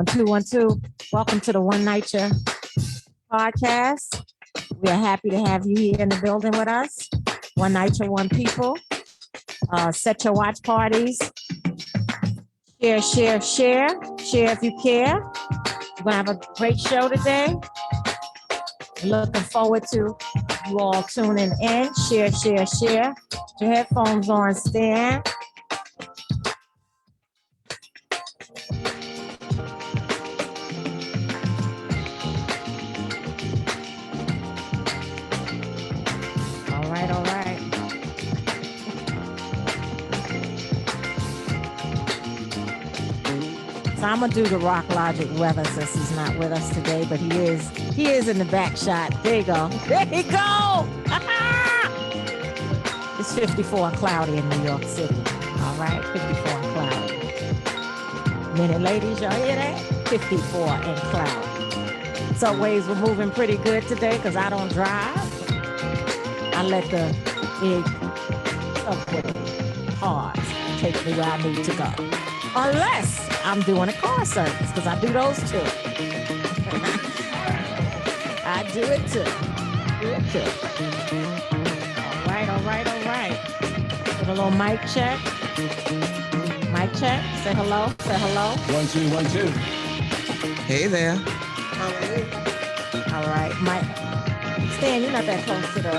1, 2, 1, 2. Welcome to the One Night podcast. We are happy to have you here in the building with us. One Night, One People. Set your watch parties. Share, share, share. Share if you care. We're going to have a great show today. Looking forward to you all tuning in. Share, share, share. Put your headphones on, Stan. All right. So I'm gonna do the Rock Logic weather since he's not with us today, but he is in the back shot. There you go. There you go. It's 54 and cloudy in New York City. All right, 54 and cloudy. Men and ladies, y'all hear that? 54 and cloudy. Subways were moving pretty good today because I don't drive. I let the big subway cars take me where I need to go. Unless I'm doing a car service, because I do those too. I do it too. All right. Put a little mic check. Mic check. Say hello. 1, 2, 1, 2. Hey there. All right. Mike. Stan, you're not that close to the...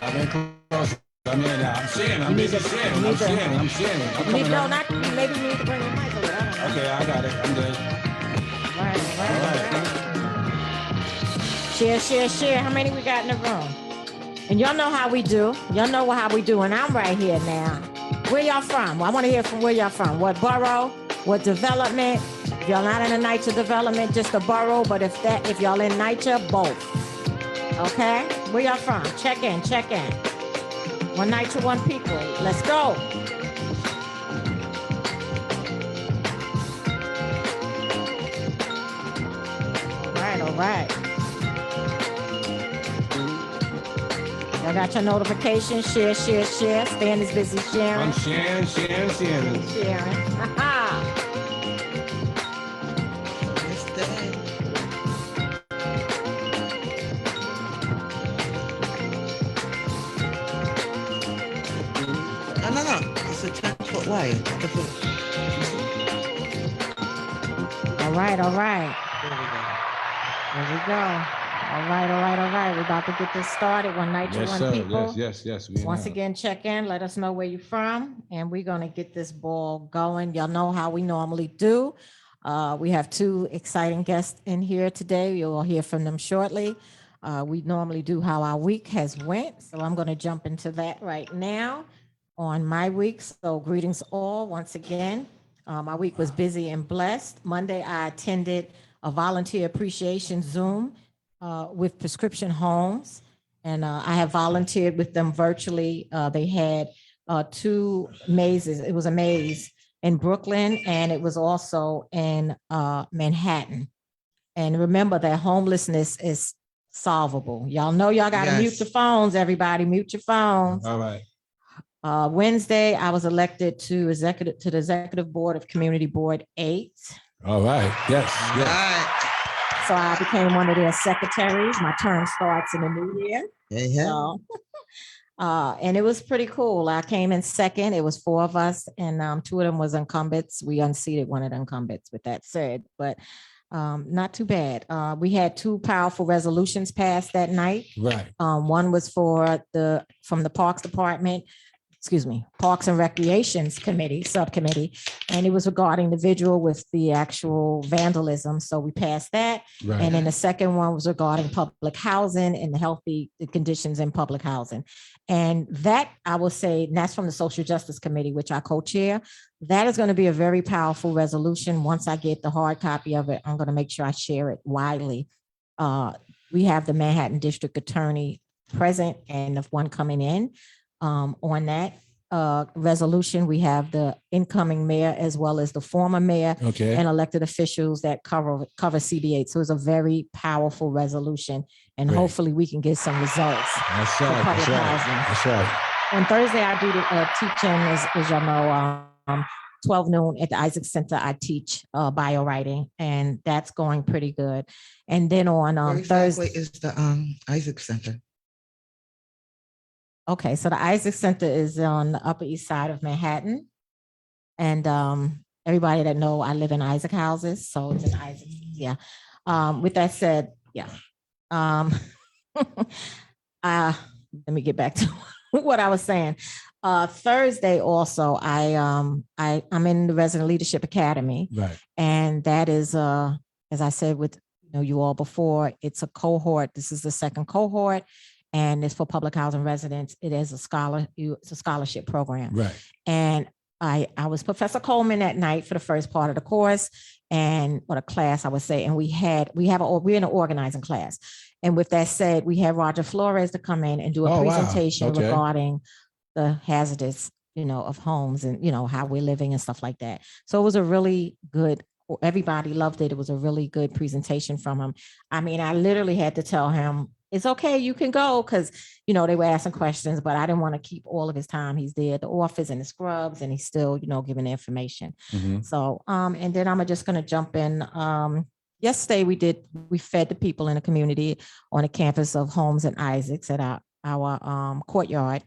I'm in close. I'm sharing. I'm busy sharing. Maybe you need to bring your mic over. Okay, I got it. I'm good. All right. Share. How many we got in the room? And y'all know how we do. And I'm right here now. Where y'all from? Well, I want to hear from where y'all from. What borough? What development? If y'all not in a NYCHA development, just a borough. But if y'all in NYCHA, both. Okay? Where y'all from? Check in. One Night, One People. Let's go. All right. Y'all got your notifications. Share. Stan is busy sharing. I'm sharing. No. It's a 10-foot wide. All right. There we go. All right. We're about to get this started. One Night, One People. Yes. Once again, check in. Let us know where you're from. And we're going to get this ball going. Y'all know how we normally do. We have two exciting guests in here today. You'll hear from them shortly. We normally do how our week has went. So I'm going to jump into that right now on my week. So greetings all once again. My week was busy and blessed. Monday, I attended a volunteer appreciation Zoom with Prescription Homes. And I have volunteered with them virtually. They had 2 mazes. It was a maze in Brooklyn and it was also in Manhattan. And remember that homelessness is solvable. Y'all know y'all got to mute your phones, everybody. Mute your phones. All right. Wednesday, I was elected to the Executive Board of Community Board 8. All right. Yes. So I became one of their secretaries. My term starts in the new year. Yeah. So, and it was pretty cool. I came in second. It was 4 of us, and 2 of them was incumbents. We unseated one of the incumbents, with that said, but not too bad. We had 2 powerful resolutions passed that night. Right. One was from the Parks Department. Parks and Recreations subcommittee, and it was regarding the visual with the actual vandalism. So we passed that. Right. And then the second one was regarding public housing and the healthy conditions in public housing. And that, I will say, and that's from the Social Justice Committee, which I co-chair. That is going to be a very powerful resolution. Once I get the hard copy of it, I'm going to make sure I share it widely. We have the Manhattan District Attorney present and the one coming in. On that resolution, we have the incoming mayor as well as the former mayor and elected officials that cover CB8. So it's a very powerful resolution, and hopefully we can get some results. That's right. On Thursday, I do the teaching, as y'all know, 12 noon at the Isaac Center. I teach bio writing, and that's going pretty good. And then on Where exactly Thursday. is the Isaac Center? Okay, so the Isaac Center is on the Upper East Side of Manhattan. And everybody that know, I live in Isaac houses, so it's in Isaac. Yeah. With that said, yeah. Let me get back to what I was saying. Thursday also, I'm in the Resident Leadership Academy, Right. and that is as I said with you all before, it's a cohort. This is the second cohort, and it's for public housing residents. It is it's a scholarship program. Right. And I was Professor Coleman that night for the first part of the course, and what a class I would say. And we're in an organizing class. And with that said, we had Roger Flores to come in and do a presentation regarding the hazards, of homes and, how we're living and stuff like that. So it was a really good, everybody loved it. It was a really good presentation from him. I mean, I literally had to tell him, it's okay, you can go, because, they were asking questions, but I didn't want to keep all of his time. He's there at the office in the scrubs, and he's still, giving the information. Mm-hmm. So, and then I'm just going to jump in. Yesterday we fed the people in the community on the campus of Holmes and Isaacs at our courtyard.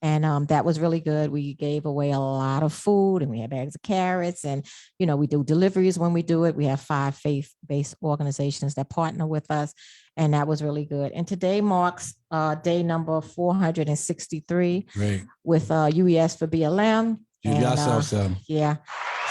And that was really good. We gave away a lot of food, and we had bags of carrots, and, we do deliveries when we do it. We have 5 faith-based organizations that partner with us, and that was really good. And today marks day number 463 with UES for BLM. Give yourself some. Yeah.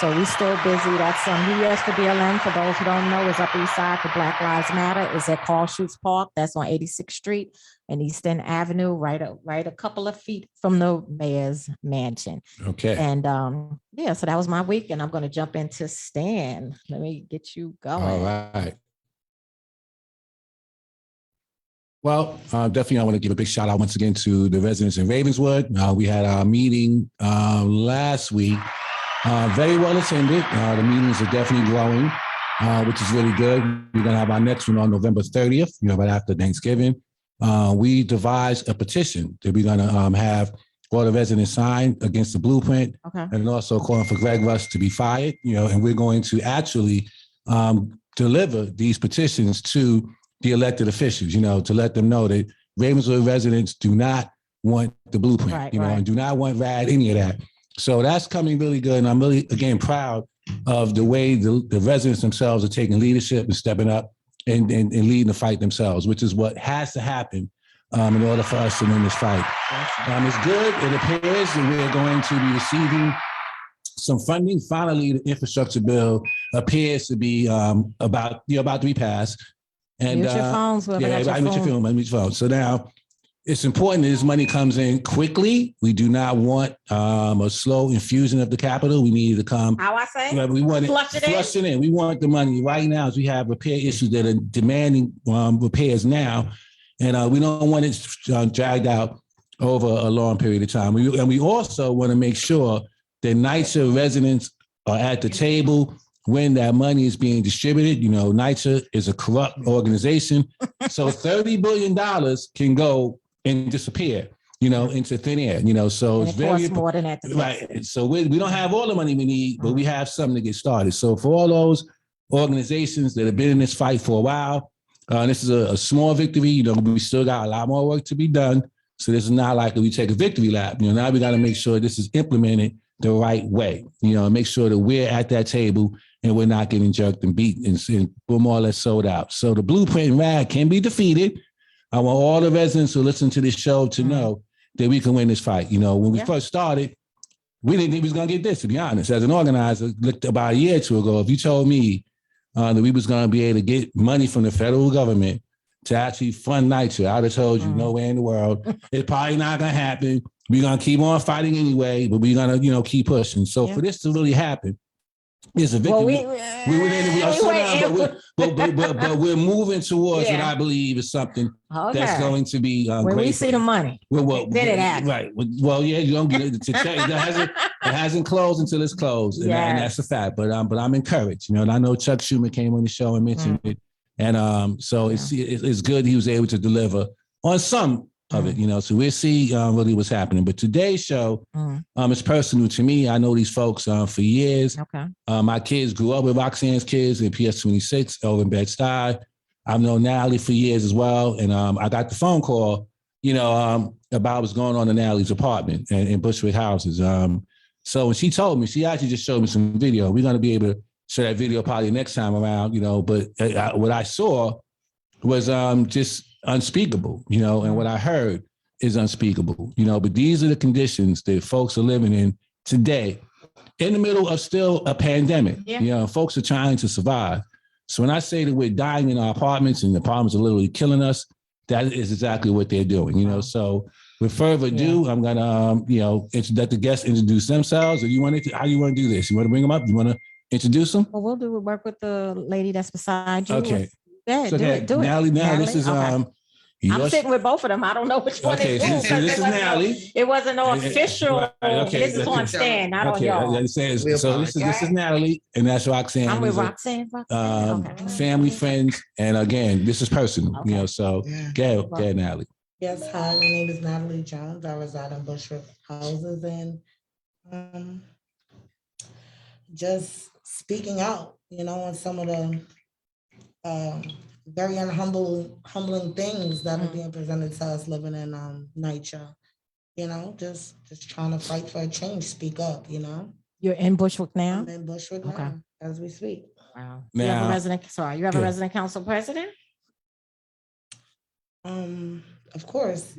So we still busy. That's UES for BLM. For those who don't know, is up east side for Black Lives Matter. Is at Carl Schutz Park. That's on 86th Street and East End Avenue, right a couple of feet from the mayor's mansion. Okay. And yeah, so that was my week, and I'm going to jump into Stan. Let me get you going. All right. Well, definitely I want to give a big shout out once again to the residents in Ravenswood. We had our meeting last week. Very well attended. The meetings are definitely growing, which is really good. We're going to have our next one on November 30th, right after Thanksgiving. We devised a petition that we're going to have all the residents sign against the blueprint, and also calling for Greg Russ to be fired, and we're going to actually deliver these petitions to the elected officials, to let them know that Ravenswood residents do not want the blueprint, and do not want RAD, any of that. So that's coming really good. And I'm really, again, proud of the way the residents themselves are taking leadership and stepping up and leading the fight themselves, which is what has to happen in order for us to win this fight. It's good. It appears that we're going to be receiving some funding. Finally, the infrastructure bill appears to be about to be passed. And mute your phones. Mute your phone. So now, it's important that this money comes in quickly. We do not want a slow infusion of the capital. We need it to come. How I say? We want flush it in. We want the money right now, as we have repair issues that are demanding repairs now, and we don't want it dragged out over a long period of time. We also want to make sure that NYCHA residents are at the table when that money is being distributed. NYCHA is a corrupt organization, so $30 billion can go and disappear, into thin air, so it's very more than that. Right. So we don't have all the money we need, but we have something to get started. So for all those organizations that have been in this fight for a while, this is a small victory. We still got a lot more work to be done. So this is not like we take a victory lap. Now we got to make sure this is implemented the right way, make sure that we're at that table and we're not getting jerked and beat and we're more or less sold out. So the blueprint RAD can be defeated. I want all the residents who listen to this show to know that we can win this fight. When we first started, we didn't think we was going to get this, to be honest. As an organizer, looked about a year or two ago, if you told me that we was going to be able to get money from the federal government to actually fund NYCHA, I'd have told you nowhere in the world. It's probably not going to happen. We're going to keep on fighting anyway, but we're going to, keep pushing. So for this to really happen, it's a victory. But we're moving towards what I believe is something that's going to be when great. We see the money. Then it happens. Right. Well, yeah, you don't get it to check. It hasn't closed until it's closed, and that's a fact. But I'm encouraged. And I know Chuck Schumer came on the show and mentioned it, and so it's good he was able to deliver on some of it, so we'll see really what's happening. But today's show, it's personal to me. I know these folks for years. Okay. My kids grew up with Roxanne's kids in PS26 over in Bed-Stuy. I've known Natalie for years as well. And I got the phone call, about what's going on in Natalie's apartment and in Bushwick houses. So when she told me, she actually just showed me some video. We're going to be able to show that video probably next time around, but what I saw was just unspeakable, and what I heard is unspeakable, but these are the conditions that folks are living in today in the middle of still a pandemic. Folks are trying to survive. So when I say that we're dying in our apartments and the apartments are literally killing us, that is exactly what they're doing, So with further ado, I'm going to, let the guests introduce themselves. Or how you want to do this? You want to bring them up? You want to introduce them? Well, we'll work with the lady that's beside you. Okay. Yeah, So do it. Natalie, this is I'm sitting with both of them. I don't know which one okay, it is. so this is Natalie. It wasn't no official. Right, okay. This is on Stan, not on y'all. So this is Natalie, and that's Roxanne. I'm with Roxanne. Family, friends, and again, this is personal. So go ahead, Natalie. Yes, hi, my name is Natalie Jones. I reside in Bushwick houses and just speaking out, on some of the very humbling things that are being presented to us living in NYCHA. Just trying to fight for a change, speak up, You're in Bushwick now? I'm in Bushwick now, as we speak. Wow. Now, you have a resident council president? Of course,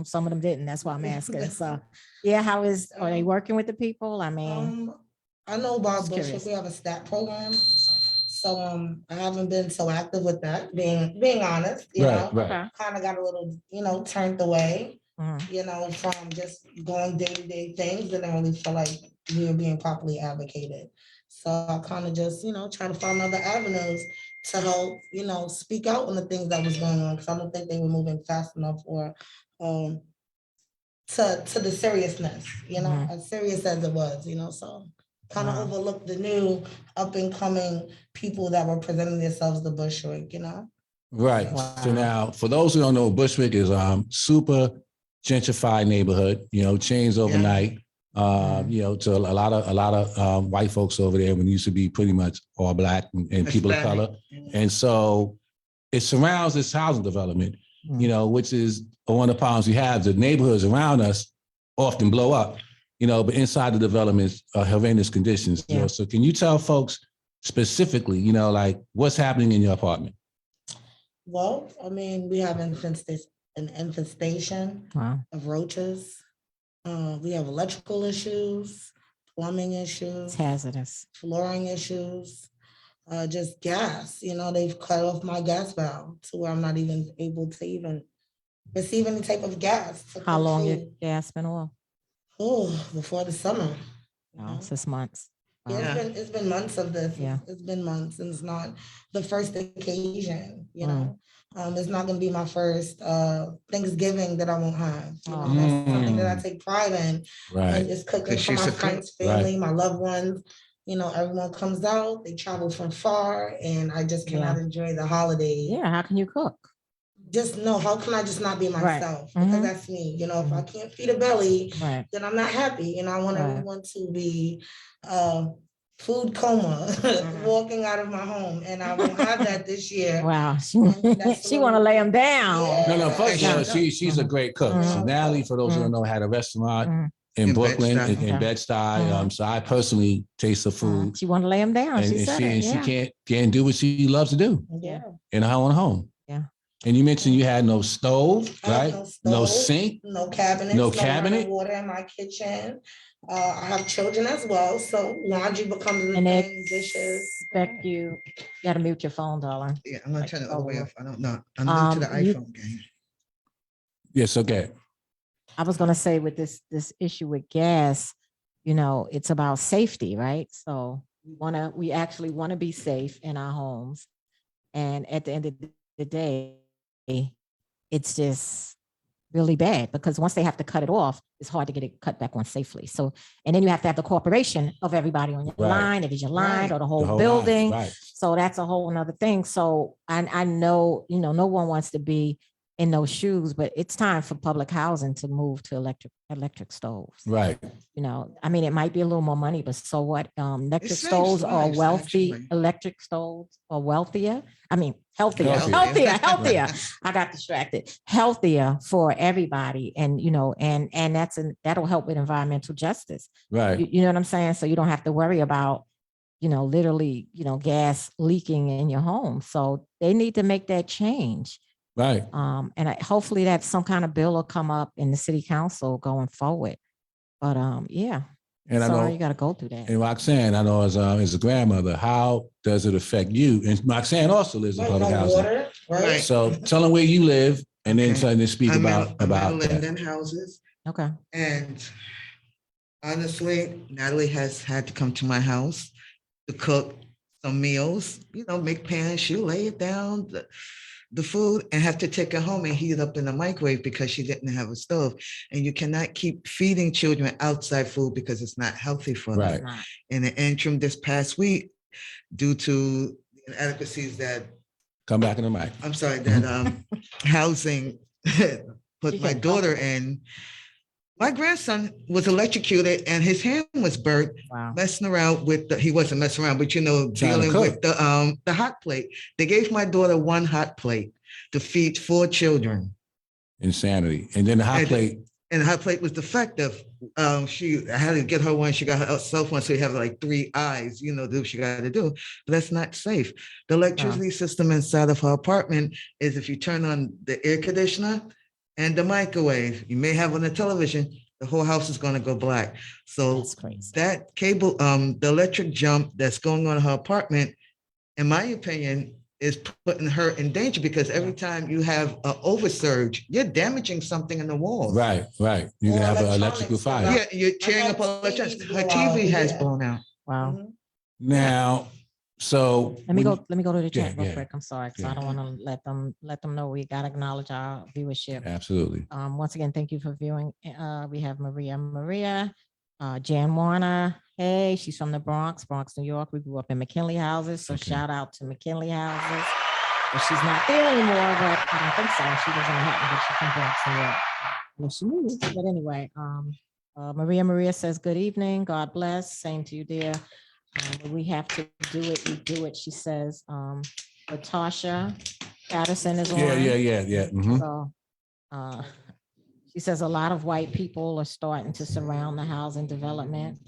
Some of them didn't. That's why I'm asking. So, are they working with the people? I mean, I know about Just Bushwick. curious. We have a stat program, so I haven't been so active with that. Being honest, Right. kind of got a little, turned away, Mhm. from just going day-to-day things, and I really feel like we were being properly advocated. So I kind of just, try to find other avenues to help, speak out on the things that was going on, because I don't think they were moving fast enough or to the seriousness, as serious as it was, so kind of overlooked the new up and coming people that were presenting themselves to Bushwick, Right. Wow. So now, for those who don't know, Bushwick is super gentrified neighborhood. Changed overnight. To a lot of white folks over there when it used to be pretty much all black and people of color, and so it surrounds this housing development. Which is one of the problems we have. The neighborhoods around us often blow up. But inside the developments are horrendous conditions. So can you tell folks specifically, like what's happening in your apartment? Well, I mean, we have an infestation of roaches. We have electrical issues, plumbing issues, It's hazardous. flooring issues, just gas. They've cut off my gas valve to where I'm not even able to even receive any type of gas. How long your gas been off? Oh, before the summer. No, 6 months. Yeah, it's been months of this. Yeah. It's been months, and it's not the first occasion. It's not going to be my first Thanksgiving that I won't have. That's something that I take pride in. Right. And it's cooking for my friends, family, my loved ones. Everyone comes out. They travel from far, and I just cannot enjoy the holiday. Yeah, how can you cook? Just no, how can I just not be myself? Right. Because that's me. If I can't feed a belly, Right. then I'm not happy. I want everyone to be food coma walking out of my home, and I won't have that this year. Wow. That's She want to lay them down. Yeah. No, first of all, she's a great cook. So Natalie, for those who don't know, had a restaurant in Brooklyn, in Bed-Stuy. So I personally taste the food. She want to lay them down. And she can't do what she loves to do in her own home. Yeah. And you mentioned you had no stove, right? No sink, no cabinet, no cabinet. Water in my kitchen. I have children as well, so laundry becomes And the thing, dishes. Expect you got to mute your phone, darling. Yeah, I'm gonna turn it all the way off. I don't know. I'm new to the iPhone game. Yes, okay. I was going to say with this issue with gas, it's about safety, right? So we actually want to be safe in our homes. And at the end of the day, it's just really bad because once they have to cut it off, it's hard to get it cut back on safely. So, and then you have to have the cooperation of everybody on your line, if it's your line or the whole building. Right. So that's a whole another thing. So I know, no one wants to be in those shoes, but it's time for public housing to move to electric stoves. Right. You know, I mean, it might be a little more money, but so what? Electric saves stoves are lives, wealthy. actually. Electric stoves are wealthier. I mean, healthier. Healthier. I got distracted. Healthier for everybody, and you know, and that'll help with environmental justice. Right. You know what I'm saying? So you don't have to worry about, you know, literally, you know, gas leaking in your home. So they need to make that change. Right. And hopefully that some kind of bill will come up in the city council going forward. But yeah, And I sorry know, you got to go through that. and Roxanne, I know as a grandmother, how does it affect you? And Roxanne also lives in Like public no housing. water, right? Right. So tell them where you live, and then Okay. tell them to speak I'm about in that. Linden houses, Okay. and honestly, Natalie has had to come to my house to cook some meals, you know, make pans. She'll lay it down, the food, and have to take it home and heat it up in the microwave because she didn't have a stove. And you cannot keep feeding children outside food because it's not healthy for Right. them. In the interim this past week, due to inadequacies that, Come back in the mic. I'm sorry, that housing put She my getting daughter comfortable. in, my grandson was electrocuted and his hand was burnt, Wow. messing around with he wasn't messing around, but you know, Trying to dealing with the hot plate. They gave my daughter one hot plate to feed 4 children. Insanity. And then the hot plate. And the hot plate was defective. I had to get her one. She got herself one, so you have like 3 eyes, you know, do what she got to do. But that's not safe. The electricity system inside of her apartment is if you turn on the air conditioner and the microwave, you may have on the television, the whole house is going to go black. So That's crazy. that cable, the electric jump that's going on in her apartment, in my opinion, is putting her in danger because every time you have an oversurge, you're damaging something in the walls. Right. You can Or have an electronics electrical go fire. out. Yeah, you're tearing I've up had electronics. TVs Her blow out, TV has yeah. blown out. Wow. Mhm. Now, so Let me go to the Yeah, chat real yeah. quick. I'm sorry, because Yeah. I don't want to let them know we got to acknowledge our viewership. Absolutely. Once again, thank you for viewing. We have Maria, Jan Warner. Hey, she's from the Bronx, New York. We grew up in McKinley houses, so Okay. shout out to McKinley houses. But she's not there anymore, but I don't think so. She lives in Manhattan, but she's from Bronx, New York. Well, she moved, but anyway, Maria says, good evening. God bless. Same to you, dear. When we have to do it, we do it. She says, Latasha Patterson is on. Yeah. Mhm. So, she says a lot of white people are starting to surround the housing development.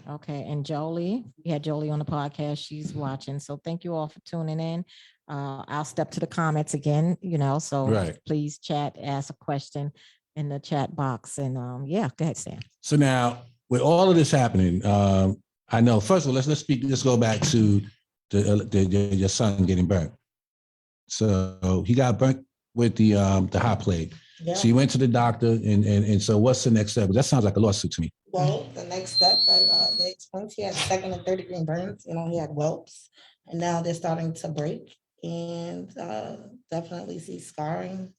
Okay, and Jolie, we had Jolie on the podcast. She's watching. So thank you all for tuning in. I'll step to the comments again, you know, so Right. please chat, ask a question in the chat box. And yeah, go ahead, Stan. So now, with all of this happening, I know. First of all, let's go back to your son getting burnt. So he got burnt with the hot plate. Yeah. So you went to the doctor, and so what's the next step? That sounds like a lawsuit to me. Well, the next step that they explained, he had 2nd and 3rd degree burns. You know, he had whelps, and now they're starting to break, and definitely see scarring.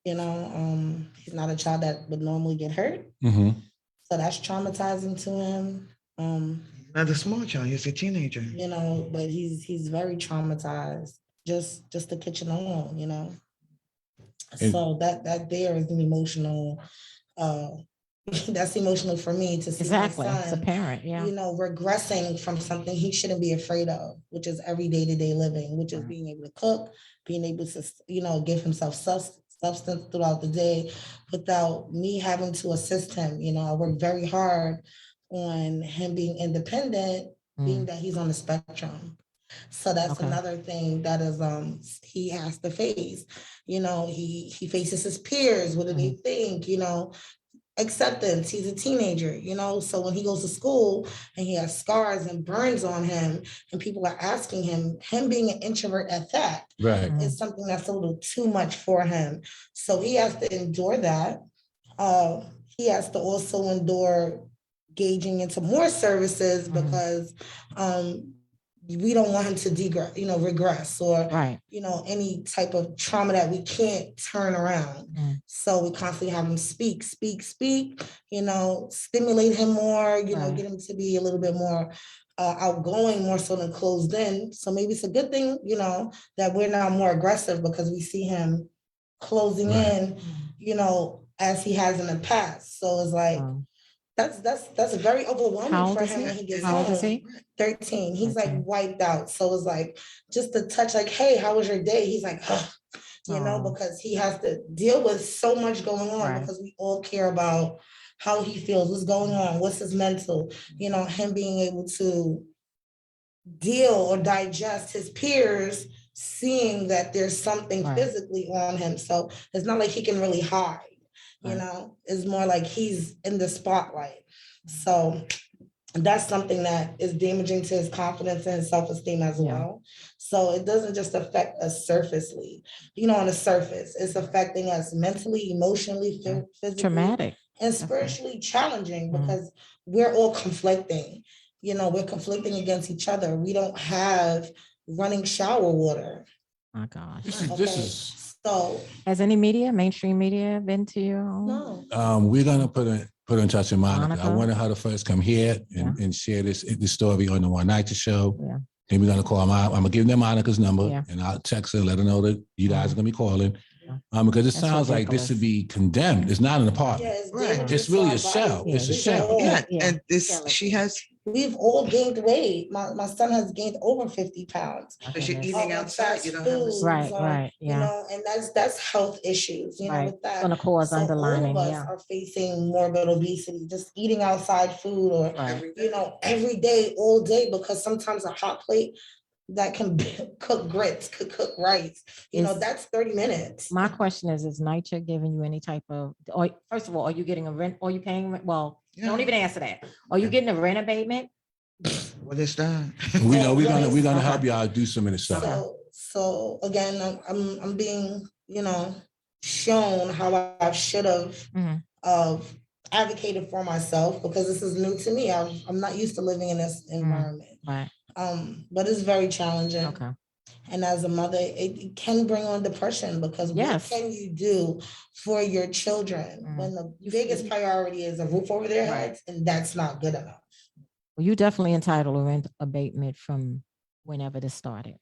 You know, he's not a child that would normally get hurt, Mm-hmm. so that's traumatizing to him. Not a small child, he's a teenager. You know, but he's very traumatized. Just the kitchen alone, you know. So that there is an emotional. That's emotional for me to see Exactly. my It's a son, parent. Yeah. you know, regressing from something he shouldn't be afraid of, which is every day-to-day living, which is Right. being able to cook, being able to, you know, give himself substance throughout the day without me having to assist him. You know, I work very hard on him being independent, being that he's on the spectrum. So that's Okay. another thing that is he has to face. You know, he faces his peers. What do they think? You know, acceptance. He's a teenager, you know. So when he goes to school and he has scars and burns on him, and people are asking him being an introvert at that Right. is something that's a little too much for him. So he has to endure that. He has to also endure gauging into more services because we don't want him to regress or, Right. you know, any type of trauma that we can't turn around. So we constantly have him speak, you know, stimulate him more, you know, get him to be a little bit more outgoing, more so than closed in. So maybe it's a good thing, you know, that we're not more aggressive because we see him closing Right. in, as he has in the past. So it's like, Um, that's very How overwhelming old for is him he? when he gets How old is home. he? 13. He's like 13. wiped out. So it's like just to touch, like, hey, how was your day? He's like, oh, Oh. because he has to deal with so much going on Right. because we all care about how he feels, what's going on, what's his mental, him being able to deal or digest his peers seeing that there's something Right. physically on him. So it's not like he can really hide, Right. it's more like he's in the spotlight. So that's something that is damaging to his confidence and his self-esteem as Yeah. well. So it doesn't just affect us surfacely, on the surface, it's affecting us mentally, emotionally, Yeah. physically, Traumatic. and Definitely. spiritually challenging Mhm. because we're all conflicting. We're conflicting against each other. We don't have running shower water. My gosh. This Okay. is So Has any mainstream media been to your home? no. we're gonna put her in touch with Monica. I Monica? wanted her to first come here and share this story on the One Night Show. Yeah. Then we're gonna call them out. I'm gonna give them Monica's number Yeah. and I'll text her, let her know that you guys are gonna be calling. Yeah. Because it That's sounds like this ridiculous. should be condemned. It's not an Yeah, apartment. it's Right. dangerous It's really to a our shell. bodies. It's a We shell. all- Yeah, Yeah. and this, she has, We've all gained weight. My son has gained over 50 pounds. My because you're goodness. eating on outside, fast you don't have foods, a. Right, right, yeah. And that's health issues, Right. with that. Gonna cause So all underlining, of us yeah. are facing morbid obesity, just eating outside food or, Right. every day, all day, because sometimes a hot plate that can cook grits, could cook rice, Is- that's 30 minutes. My question is NYCHA giving you any type of, or first of all, are you getting a rent, or are you paying, well, don't even answer that. Are you getting a rent abatement? What is that? We know we're Well, gonna Okay. help y'all do some of this stuff. So again, I'm being, shown how I should have Mhm. advocated for myself because this is new to me. I'm not used to living in this environment. Right. But it's very challenging. Okay. And as a mother, it can bring on depression because Yes. what can you do for your children when the biggest priority is a roof over their Right. heads, and that's not good enough. Well, you definitely entitled to rent abatement from whenever this started.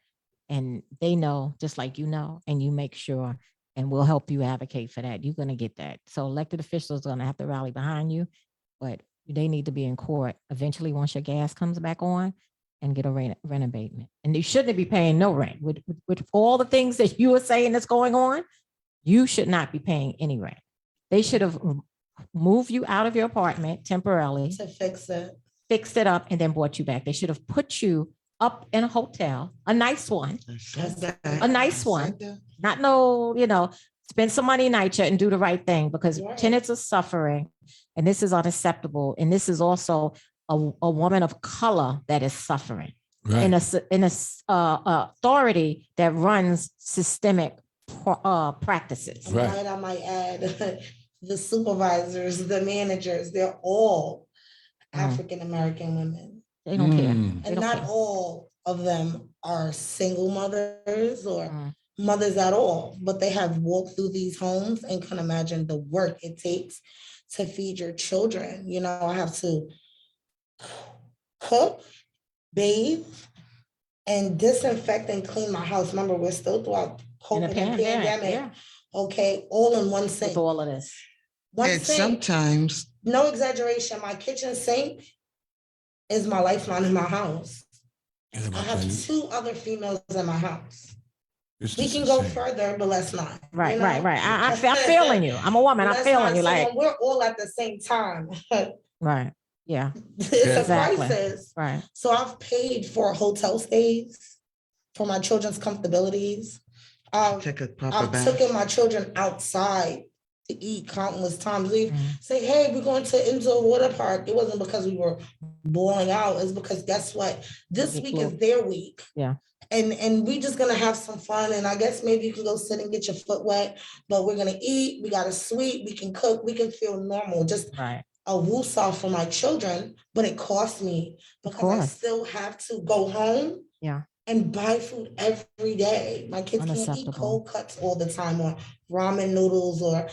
And they know, just like and you make sure, and we'll help you advocate for that. You're going to get that. So elected officials are going to have to rally behind you, but they need to be in court eventually once your gas comes back on and get a rent abatement. And you shouldn't be paying no rent. With all the things that you were saying that's going on, you should not be paying any rent. They should have moved you out of your apartment temporarily, To fix it. fixed it up, and then brought you back. They should have put you up in a hotel, a nice one, a nice one, not no, spend some money NYCHA and do the right thing because Right. tenants are suffering and this is unacceptable. And this is also a woman of color that is suffering Right. in a authority that runs systemic practices. And Right. I might add, the supervisors, the managers, they're all African-American women. They don't care. Mm. They And don't not care. all of them are single mothers or Mm. mothers at all, but they have walked through these homes and can imagine the work it takes to feed your children. I have to cook, bathe, and disinfect and clean my house. Remember, we're still throughout In a COVID and pandemic, pandemic. yeah, Okay, all in one with sink. all of this. One And sink. sometimes, No exaggeration. My kitchen sink is my lifeline in my house. I have two other females in my house. We can go further, but let's not. Right. I'm feeling you. I'm a woman. I'm Let's feeling not. you. So Like, when we're all at the same time. right. Yeah. It's Exactly. a crisis. Right. So I've paid for hotel stays for my children's comfortabilities. take a proper I've bath. taken my children outside to eat countless times. We Mhm. say, hey, we're going to indoor water park. It wasn't because we were boiling out. It's because guess what? This week is their week. Yeah. And we just gonna have some fun. And I guess maybe you can go sit and get your foot wet, but we're gonna eat, we got a suite, we can cook, we can feel normal. Just Right. a woosah for my children, but it costs me because I still have to go home. Yeah. And buy food every day. My kids can't eat Unacceptable. cold cuts all the time or ramen noodles or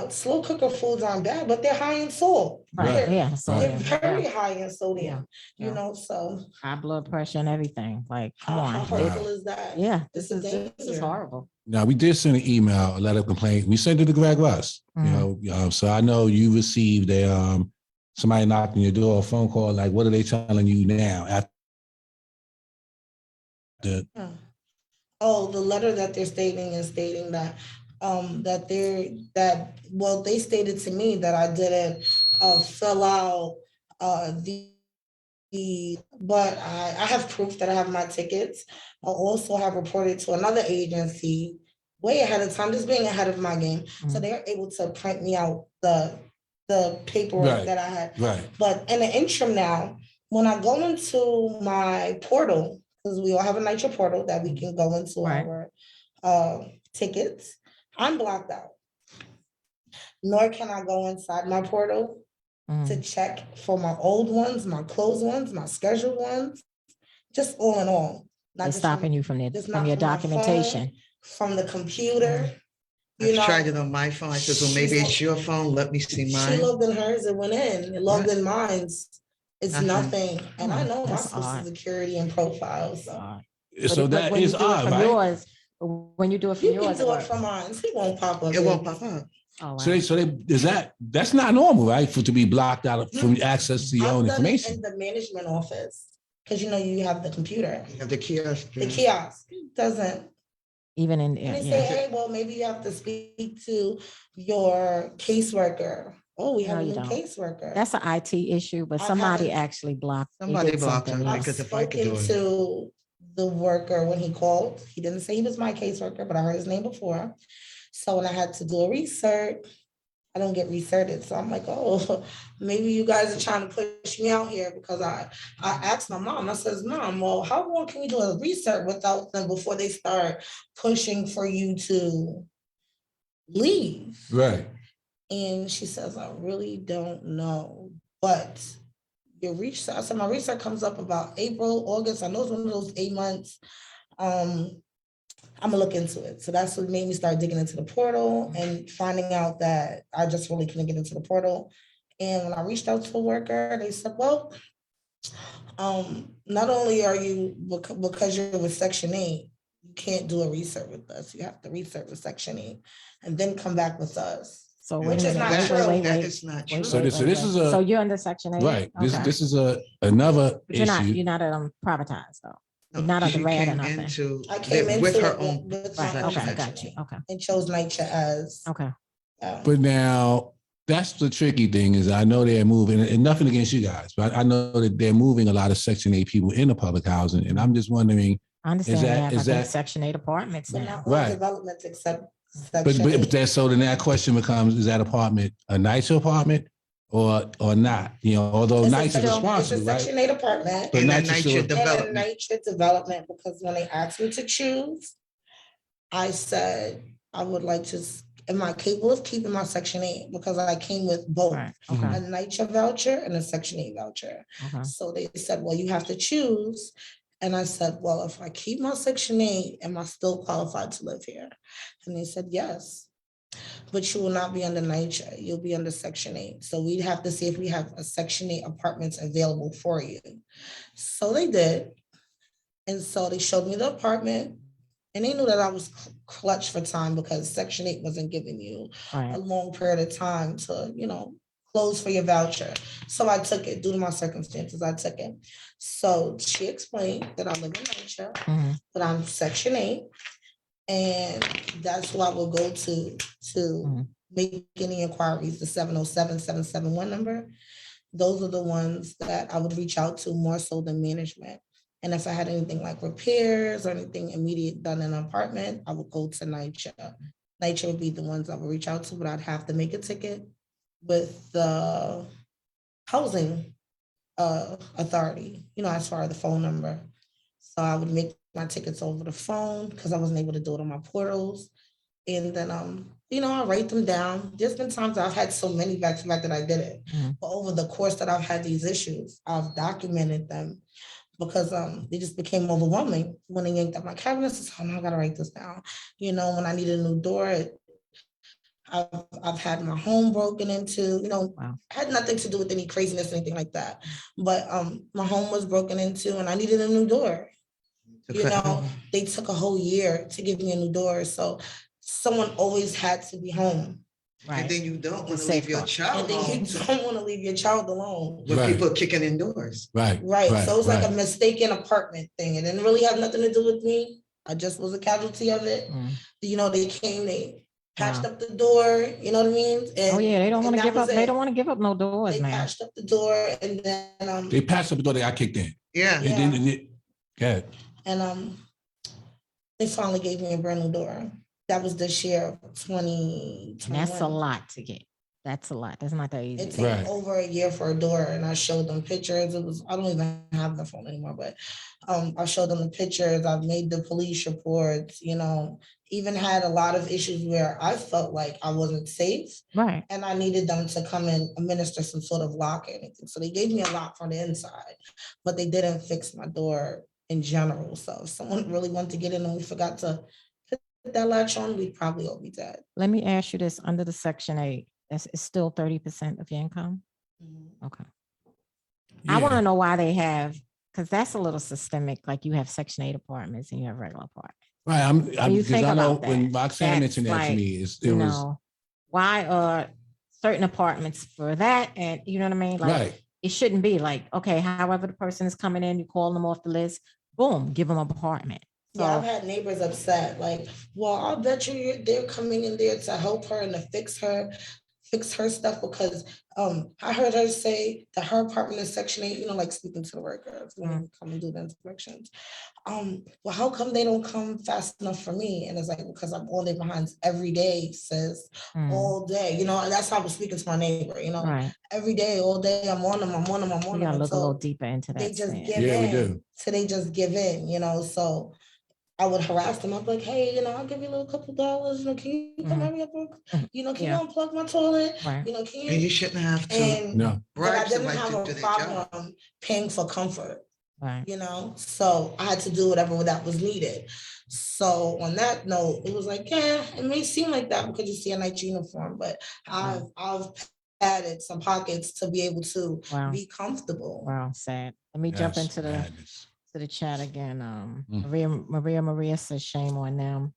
slow cooker foods aren't bad, but they're high in salt. Right. Yeah. So They're yeah. very high in sodium, Yeah. so High blood pressure and everything. Like, come how on. hurtful is that? Yeah. It's This a is danger. horrible. Now, we did send an email, a letter of complaint. We sent it to Greg Russ. So I know you received somebody knocking your door, a phone call. Like, what are they telling you now? After Yeah. Oh, the letter that they're stating is stating that they stated to me that I didn't fill out but I have proof that I have my tickets. I also have reported to another agency way ahead of time, just being ahead of my game. So they're able to print me out the paperwork that I had. Right. But in the interim now, when I go into my portal, because we all have a NYCHA portal that we can go into our tickets, I'm blocked out. Nor can I go inside my portal to check for my old ones, my closed ones, my scheduled ones, just all in all. They're stopping you from your documentation. From the computer. I've tried it on my phone. I said, well, maybe it's your phone. Let me see mine. She logged in hers, it went in. It logged in mine. It's nothing. And I know my social security and profiles. So that is odd, right? Yours, when you do it for yours, you can do it for mine. It won't pop up. It won't pop up. Oh, wow. That's not normal, right? To be blocked out from access to your own information. In the management office, because you have the computer. You have the kiosk. The kiosk doesn't. Even in they say, hey, well, maybe you have to speak to your caseworker. Oh, we have a new caseworker. That's an IT issue, but somebody actually blocked. Somebody blocked him. I've spoken to the worker when he called. He didn't say he was my caseworker, but I heard his name before. So when I had to do a recert, I don't get recerted. So I'm like, oh, maybe you guys are trying to push me out here, because I asked my mom, I says, Mom, well, how long can we do a recert without them before they start pushing for you to leave? Right. And she says, I really don't know, but your recert, I said, my recert comes up about April, August. I know it's one of those 8 months. I'm gonna look into it. So that's what made me start digging into the portal and finding out that I just really couldn't get into the portal. And when I reached out to a worker, they said, well, not only are you, because you're with Section 8, you can't do a recert with us. You have to recert with Section 8 and then come back with us. So which is not true. That is not true. So this is a. So you're under Section 8, right? Okay. This is another But issue. You're not privatized though. You're not under red or nothing. I came into with her it own. Right. Okay, got you. Okay. And chose NYCHA as. Okay. But now that's the tricky thing is I know they're moving, and nothing against you guys, but I know that they're moving a lot of Section 8 people into public housing, and I'm just wondering. I understand is that Section 8 apartments now. Right. Developments except But that, so then that question becomes: is that apartment a NYCHA apartment or not? Although NYCHA is responsible, right? Section 8 apartment. But NYCHA development. NYCHA development, because when they asked me to choose, I said I would like to. Am I capable of keeping my Section 8? Because I came with both Right. Okay. a NYCHA voucher and a Section 8 voucher. Okay. So they said, well, you have to choose. And I said, well, if I keep my Section 8, am I still qualified to live here? And they said, yes, but you will not be under NYCHA. You'll be under Section 8. So we'd have to see if we have a Section 8 apartments available for you. So they did. And so they showed me the apartment, and they knew that I was clutched for time because Section 8 wasn't giving you a long period of time to, close for your voucher. So I took it due to my circumstances. I took it. So she explained that I live in NYCHA, that I'm Section 8, and that's who I will go to make any inquiries, the 707-771 number. Those are the ones that I would reach out to more so than management. And if I had anything like repairs or anything immediate done in an apartment, I would go to NYCHA. NYCHA would be the ones I would reach out to, but I'd have to make a ticket with the housing authority, as far as the phone number. So I would make my tickets over the phone because I wasn't able to do it on my portals. And then, I write them down. There's been times I've had so many back to back that I did it. But over the course that I've had these issues, I've documented them because they just became overwhelming when they yanked up my cabinet. Oh, no, I gotta write this down. When I need a new door, I've had my home broken into, had nothing to do with any craziness or anything like that. But my home was broken into and I needed a new door. You know, they took a whole year to give me a new door. So someone always had to be home. And then you don't want to leave your safeguard. child And then home you don't want to leave your child alone. when Right. people are kicking in doors. Right. Right. So it's like right. a mistaken apartment thing. It didn't really have nothing to do with me. I just was a casualty of it. Mm. You know, they came, they patched Wow. up the door, you know what I mean? Oh yeah, they don't want to give up. They It. don't want to give up no doors, They man. patched up the door and then They passed up the door, they got kicked in. Yeah. Yeah. And then, yeah. and they finally gave me a brand new door. That was this year, 2021. That's a lot to get. That's a lot. That's not that It easy. took Right. over a year for a door, and I showed them pictures. It was, I don't even have the phone anymore, but I showed them the pictures. I've made the police reports, you know, even had a lot of issues where I felt like I wasn't safe. Right. And I needed them to come and administer some sort of lock or anything. So they gave me a lock from the inside, but they didn't fix my door in general. So if someone really wanted to get in and we forgot to put that latch on, we'd probably all be dead. Let me ask you this: under the Section 8, it's still 30% of your income. Okay. I want to know why they have, because that's a little systemic. Like you have Section 8 apartments and you have regular apartments. Right. I'm you because think I know about when that, Roxanne that's mentioned that to like, me, it You was know, why are certain apartments for that? And you know what I mean? Like right. it shouldn't be like, okay, however the person is coming in, you call them off the list, boom, give them an apartment. Yeah, I've So had neighbors upset, like, well, I'll bet you they're coming in there to help her and to fix her stuff because I heard her say that her apartment is Section 8, you know, like speaking to the workers when they come and do the inspections. Well, how come they don't come fast enough for me? And it's like, because I'm on their behinds every day, sis, all day. You know, and that's how I was speaking to my neighbor, you know, right. every day, all day, I'm on them. We gotta look a little until deeper into they that. just Stan. give Yeah, we in. do. So they just give in, you know, so I would harass them. I'd be like, hey, you know, I'll give you a little couple dollars. You know, can you come hurry up? You know, can you unplug my toilet? Right. You know, can you? And you shouldn't have to And No. but I bribe didn't somebody have to a do their job. problem paying for comfort, Right. you know. So I had to do whatever that was needed. So on that note, it was like, yeah, it may seem like that because you see a nice uniform, but I've added some pockets to be able to Wow. be comfortable. Wow, sad. Let me jump Yes, into madness. the chat again. Mm. Maria says shame on them.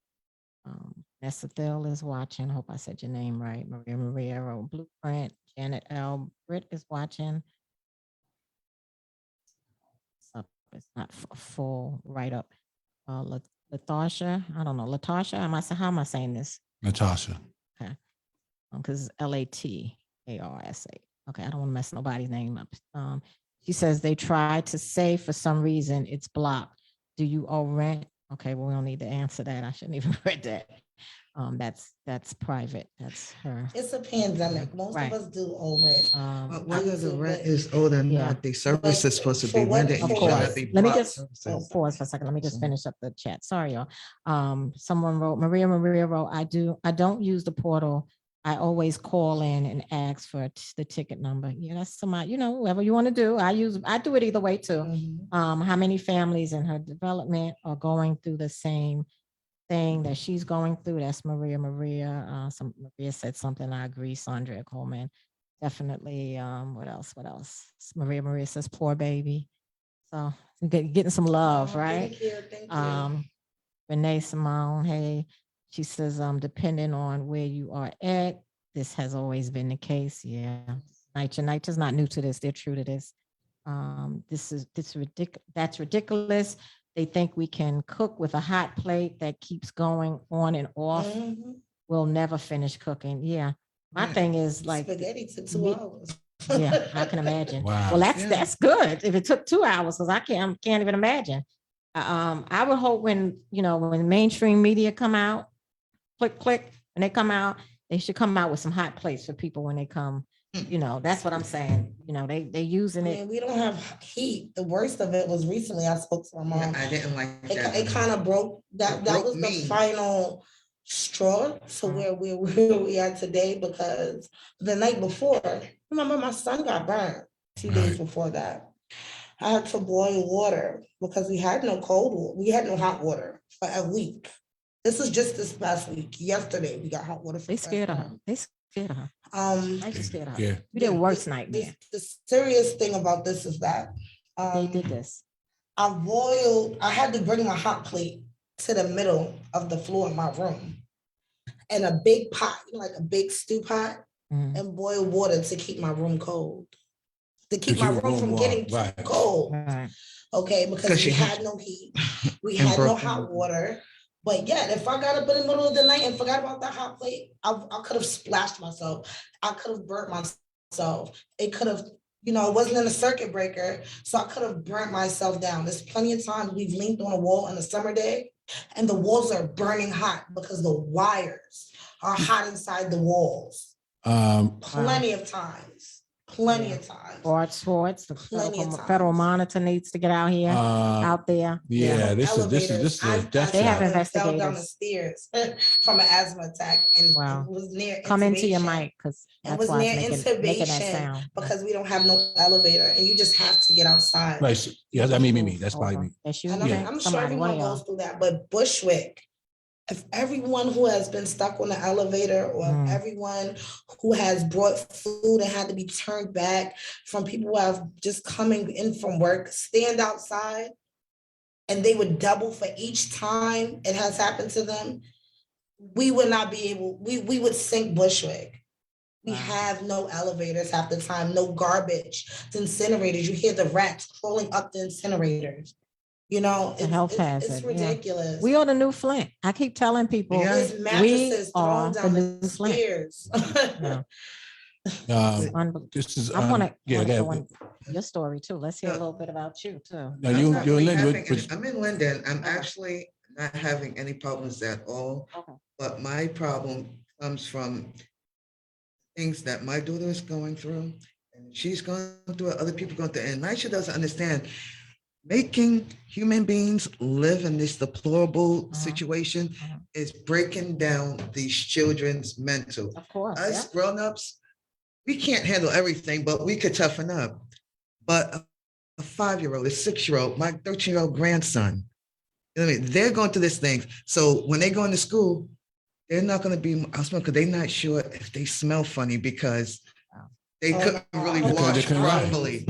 Nessa Thill is watching. Hope I said your name right. Maria wrote Blueprint. Janet L. Britt is watching. It's not a full write up. Latasha, I don't know. Latasha, how am I saying this? Natasha. Okay. Because it's Latarsa. Okay, I don't want to mess nobody's name up. She says they tried to say for some reason it's blocked. Do you owe rent? Okay, well, we don't need to answer that. I shouldn't even read that. That's private. That's her. It's a pandemic. Most Right. of us do over it. But whether the rent is owed or Yeah. not, the service is supposed to For be what- rendered. for You Of should what? not course. be Let me blocked just services. pause for a second. Let me just finish up the chat. Sorry, y'all. Someone wrote, Maria wrote, I don't use the portal. I always call in and ask for the ticket number. Yeah, that's somebody, you know, whatever you want to do. I do it either way too. How many families in her development are going through the same thing that she's going through? That's Maria. Maria said something. I agree. Saundrea Coleman. Definitely. What else? Maria says poor baby. So getting some love, right? Thank you. Renee Simone, hey, she says, depending on where you are at, this has always been the case. Yeah. NYCHA's not new to this. They're true to this. That's ridiculous. They think we can cook with a hot plate that keeps going on and off. We'll never finish cooking. Yeah. My thing is like spaghetti took 2 hours. yeah, I can imagine. Wow. Well, that's good. If it took 2 hours, because I can't even imagine. I would hope when mainstream media come out, click, when they come out, they should come out with some hot plates for people when they come. That's what I'm saying. They using it. We don't have heat. The worst of it was recently I spoke to my mom. I didn't like that. It kind of broke that. That was the final straw to where we are today, because the night before, remember my son got burned 2 days before that. I had to boil water because we had no cold water. We had no hot water for a week. This was just this past week. Yesterday, we got hot water. They scared of her. They scared of her. I just scared of her. Yeah. We did a worse nightmare. The serious thing about this is that They did this. I had to bring my hot plate to the middle of the floor of my room and a big pot, like a big stew pot, and boil water to keep my room cold, to keep my room from getting too cold. Right. Okay, because we had no heat, we had no hot water. But yeah, if I got up in the middle of the night and forgot about that hot plate, I could have splashed myself. I could have burnt myself. It could have, it wasn't in a circuit breaker, so I could have burnt myself down. There's plenty of times we've leaned on a wall on a summer day and the walls are burning hot because the wires are hot inside the walls. Plenty of times. Plenty of times. Sports. The Plenty of federal times. monitor needs to get out here, out there. Yeah, this is They have have fell down the investigators. stairs from an asthma attack and Wow. was near Come into your intubation. mic because It that's was why near it's making that intubation sound. because we don't have no elevator and you just have to get outside. Right. So, yeah, I mean, me. That's probably me. That's you. And you I'm, think? I'm sure Somebody, one everyone of y'all. goes through that, but Bushwick, if everyone who has been stuck on the elevator or if everyone who has brought food and had to be turned back from people who have just coming in from work, stand outside and they would double for each time it has happened to them, we would not be able, we would sink Bushwick. We have no elevators half the time, no garbage, the incinerators. You hear the rats crawling up the incinerators. It's a health hazard. It's ridiculous. We are the new Flint. I keep telling people There's we mattresses are thrown the down new the Flint. stairs. This is I want to yeah. go into your story too. Let's hear a little bit about you too. Now you're in Linwood, I'm in Linden. I'm actually not having any problems at all. Okay. But my problem comes from things that my daughter is going through, and she's going through it, other people going through it. And Nisha doesn't understand. Making human beings live in this deplorable situation is breaking down these children's mental. Of course. Us grown-ups, we can't handle everything, but we could toughen up. But a 5-year-old, a 6-year-old, my 13-year-old grandson, they're going through this thing. So when they go into school, they're not going to be outspoken because they're not sure if they smell funny because they couldn't really wash properly.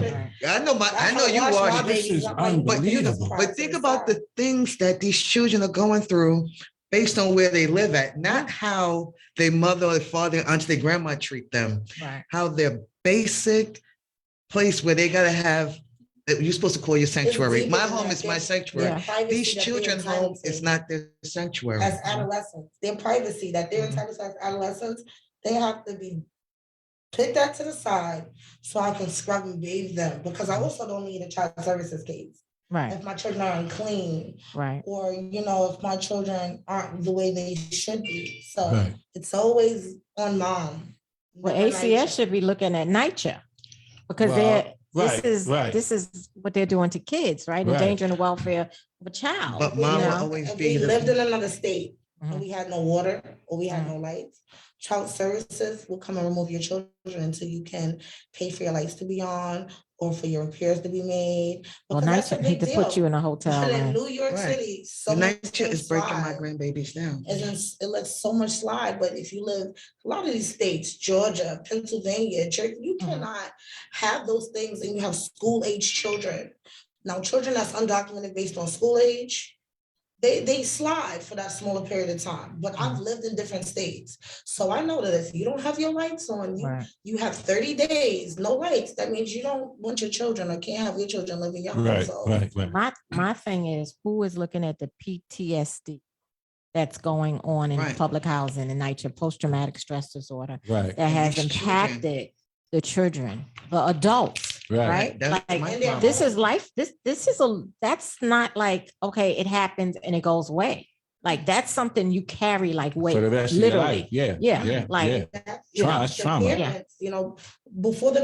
I know you wash. This is unbelievable. But think about the things that these children are going through based on where they live at, not how their mother or their father, auntie, their grandma treat them. Right. How their basic place where they gotta have. You're supposed to call your sanctuary. My home is my sanctuary. These children's home is not their sanctuary. As adolescents, their privacy that they're entitled to as adolescents, they have to be put that to the side so I can scrub and bathe them because I also don't need a child services case. Right. If my children are unclean, right, or if my children aren't the way they should be, so it's always on mom. Well, ACS should be looking at NYCHA because this is what they're doing to kids, right? Endangering the welfare of a child. But mom will always be. If we lived in another state and we had no water or we had no lights, child services will come and remove your children until you can pay for your lights to be on or for your repairs to be made. Well, NYCHA need to put you in a hotel room. room. In New York City, so NYCHA is breaking my grandbabies down. It lets so much slide, but if you live a lot of these states, Georgia, Pennsylvania, you cannot have those things and you have school age children. Now, children that's undocumented based on school age, they slide for that smaller period of time. But I've lived in different states. So I know that if you don't have your lights on, you have 30 days, no lights. That means you don't want your children or can't have your children live in your household. Right. My thing is, who is looking at the PTSD that's going on in public housing and NYCHA, post-traumatic stress disorder that has impacted the children, the adults. Right. Like, this is life. That's not like, okay, it happens and it goes away. Like that's something you carry like weight. For the rest literally. Of your life. That's trauma. Parents, before the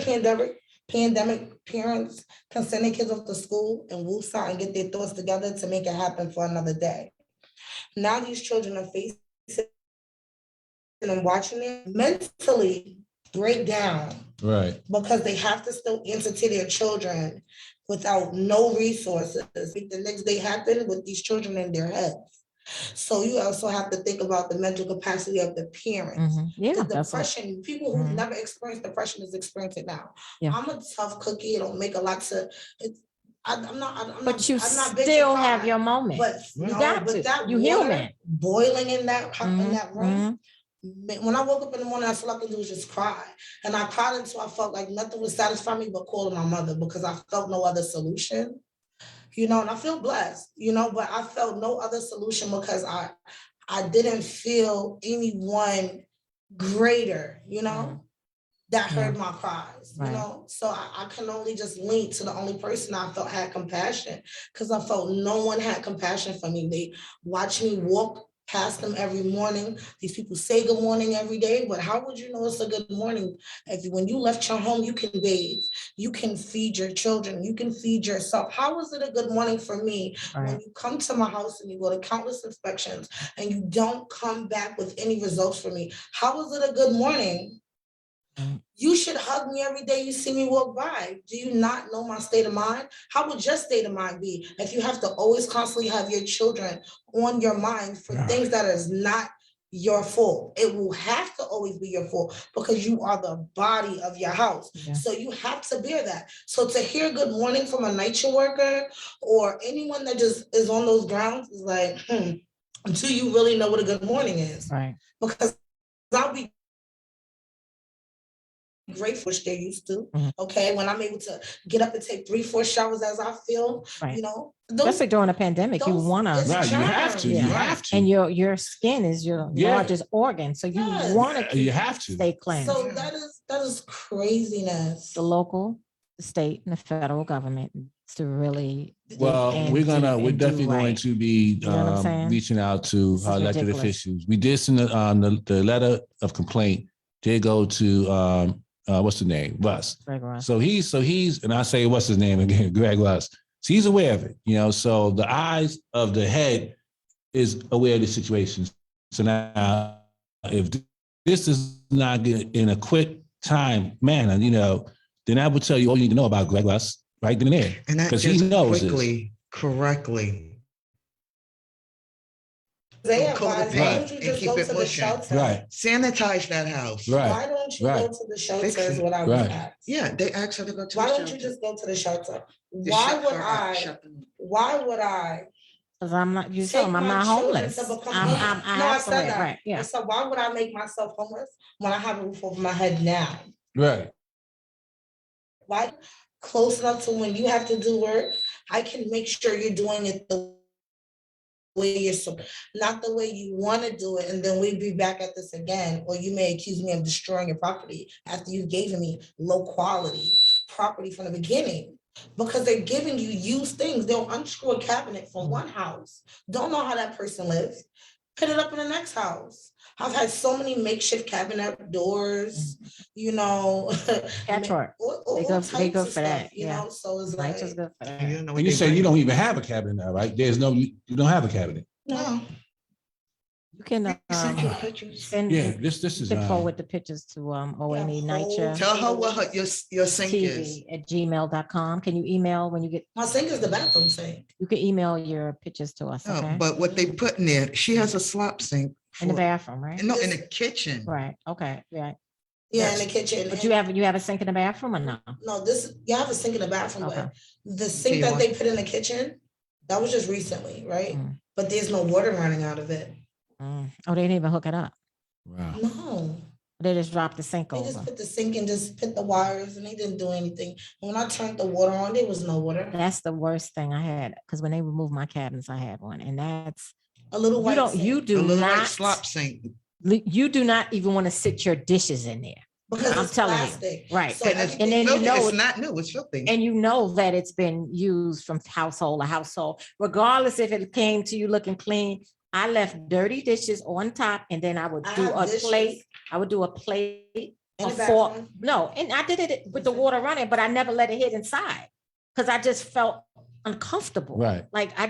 pandemic, parents can send their kids off to school and woosah out and get their thoughts together to make it happen for another day. Now these children are facing and watching it mentally break down. Right. Because they have to still answer to their children without no resources. The next day happen with these children in their heads. So you also have to think about the mental capacity of the parents. The depression, people who've never experienced depression is experiencing it now. I'm a tough cookie. I don't make a lot to But you I'm not bitching still have crying, your moment. But You no, got but to. that You water human. boiling in that Mhm, room. When I woke up in the morning, that's all I could do was just cry. And I cried until I felt like nothing would satisfy me but calling my mother because I felt no other solution. And I feel blessed, but I felt no other solution because I didn't feel anyone greater, that Yeah. heard my cries, Right. So I can only just link to the only person I felt had compassion because I felt no one had compassion for me. They watch me walk past them every morning. These people say good morning every day, but how would you know it's a good morning? If when you left your home, you can bathe, you can feed your children, you can feed yourself. How is it a good morning for me when Right. you come to my house and you go to countless inspections and you don't come back with any results for me? How is it a good morning? You should hug me every day you see me walk by. Do you not know my state of mind? How would your state of mind be if you have to always constantly have your children on your mind for things that is not your fault? It will have to always be your fault because you are the body of your house. Yeah. So you have to bear that. So to hear good morning from a night shift worker or anyone that just is on those grounds is like, until you really know what a good morning is. Right. Because I'll be grateful which they're used to. Okay. When I'm able to get up and take 3-4 showers as I feel, Right. those Especially during a pandemic, you want to. Right, you have to. You Yeah. have to. And your skin is your largest organ, so you Yes. want to You have to. stay cleansed. So that is craziness. The local, the state, and the federal government to really. Well, we're definitely going to be You know what I'm saying? reaching out to This is elected ridiculous. officials. We did send the letter of complaint did go to what's the name? Russ. Greg Russ. So he's and I say what's his name again? Greg Russ. So he's aware of it, so the eyes of the head is aware of the situation. So now if this is not good in a quick time manner, then I will tell you all you need to know about Greg Russ right then and there. And that because just he knows correctly. They Coat advise, the why paint don't you and just keep go it to the pushing. shelter? Right. Sanitize that house. Right. Why don't you go to the shelters? it. What I was Right. asked. Yeah, they asked her to go to Why the don't shelter. you just go to the shelter? To Why shut would her up, I? shut them up. Why would I? Because I'm not. You Take tell them I'm my not children homeless. to become I homeless. No, I have said somewhere. that. Right. I Yeah. said, why would I make myself homeless when I have a roof over my head now? Right. Why? Close enough to when you have to do work, I can make sure you're doing it the way you're so, not the way you want to do it, and then we'd be back at this again. Or you may accuse me of destroying your property after you've given me low quality property from the beginning. Because they're giving you used things. They'll unscrew a cabinet from one house. Don't know how that person lives. Put it up in the next house. I've had so many makeshift cabinet doors, Patchwork. all They go for types of that. stuff, Yeah. So it's Nice like, is good for that. And you know what And you they say you bring? don't even have a cabinet now, right? You don't have a cabinet. no. You can Send you pictures. send. Yeah, this is You can forward the pictures to ONE NYCHA Tell her what your sink is. TV@gmail.com. Can you email when you get? My sink is the bathroom sink. You can email your pictures to us. No, Okay. but what they put in there, she has a slop sink. In the bathroom, right? No, in the kitchen. Right. Okay. Right. Yeah, in the kitchen. But you have a sink in the bathroom or no? No, you have a sink in the bathroom, Okay. but the sink that they put in the kitchen, that was just recently, right? But there's no water running out of it. Oh, they didn't even hook it up. Wow. No. They just dropped the sink They over. just put the sink and just put the wires and they didn't do anything. When I turned the water on, there was no water. That's the worst thing I had because when they removed my cabinets, I had one, and that's a little white sink. You do a little not white slop sink. You do not even want to sit your dishes in there. Because I'm it's telling plastic. you, right? So And everything- then you know it's not new, it's filthy. and you know that it's been used from household to household, regardless if it came to you looking clean. I left dirty dishes on top, and then I would do a plate. I would do a plate, a fork. No, and I did it with the water running, but I never let it hit inside because I just felt uncomfortable. Right. Like I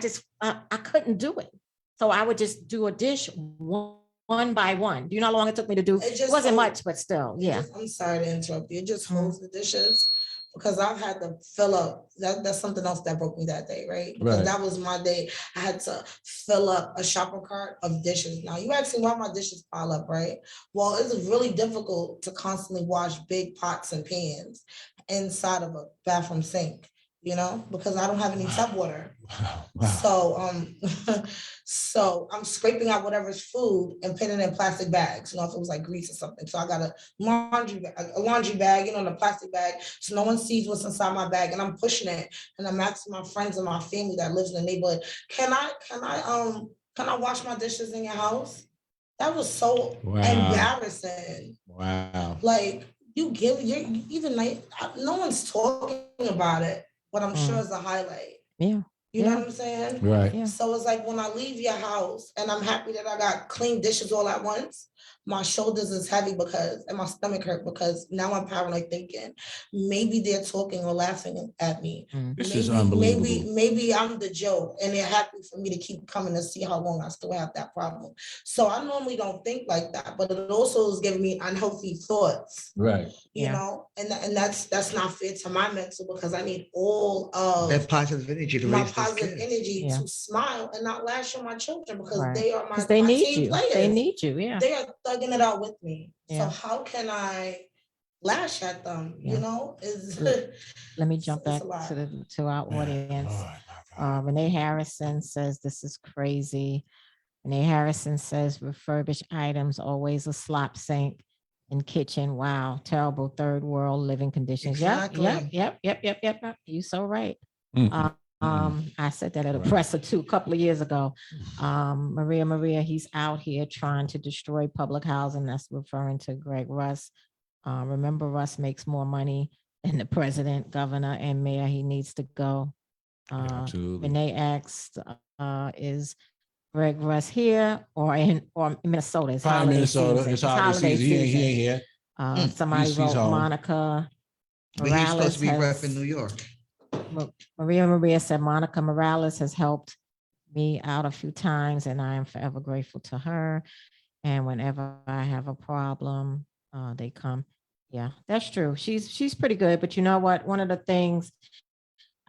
couldn't do it. So I would just do a dish one by one. Do you know how long it took me to do? It wasn't much, but still, yeah. I'm sorry to interrupt you. It just holds the dishes because I've had to fill up. That's something else that broke me that day, right? Because that was my day. I had to fill up a shopping cart of dishes. Now you asking why my dishes pile up, right? Well, it's really difficult to constantly wash big pots and pans inside of a bathroom sink. because I don't have any tub water. Wow. So, so I'm scraping out whatever's food and putting it in plastic bags, if it was like grease or something. So I got a laundry bag, in a plastic bag, so no one sees what's inside my bag, and I'm pushing it, and I'm asking my friends and my family that lives in the neighborhood, can I wash my dishes in your house? That was so Wow. embarrassing. Wow. Like you're even like no one's talking about it, but I'm sure it's a highlight. Yeah. You know what I'm saying? Right. Yeah. So it's like when I leave your house and I'm happy that I got clean dishes all at once, my shoulders is heavy and my stomach hurt because now I'm paranoid thinking maybe they're talking or laughing at me. This is unbelievable. Maybe I'm the joke and they're happy for me to keep coming to see how long I still have that problem. So I normally don't think like that, but it also is giving me unhealthy thoughts. Right. And that's not fair to my mental because I need all of That positive energy to my raise these positive kids. energy to smile and not lash on my children because they are my they need team you. players. They need you. Yeah. They are thugging it out with me. Yeah. So how can I lash at them? Let me jump back to our audience. Renee Harrison says this is crazy. Renee Harrison says refurbished items, always a slop sink in kitchen. Wow, terrible third world living conditions. Exactly. Yep. You so right. Mhm. I said that at a presser too a couple of years ago. Maria, he's out here trying to destroy public housing. That's referring to Greg Russ. Remember, Russ makes more money than the president, governor, and mayor. He needs to go. Absolutely. Renee asked, is Greg Russ here or in Minnesota? It's Probably holiday Minnesota. season. It's holiday season. He ain't here. Somebody He's wrote home. Monica But he's supposed to be Morales repping New York. Maria said Monica Morales has helped me out a few times and I am forever grateful to her. And whenever I have a problem, they come. Yeah, that's true. She's pretty good. But you know what? One of the things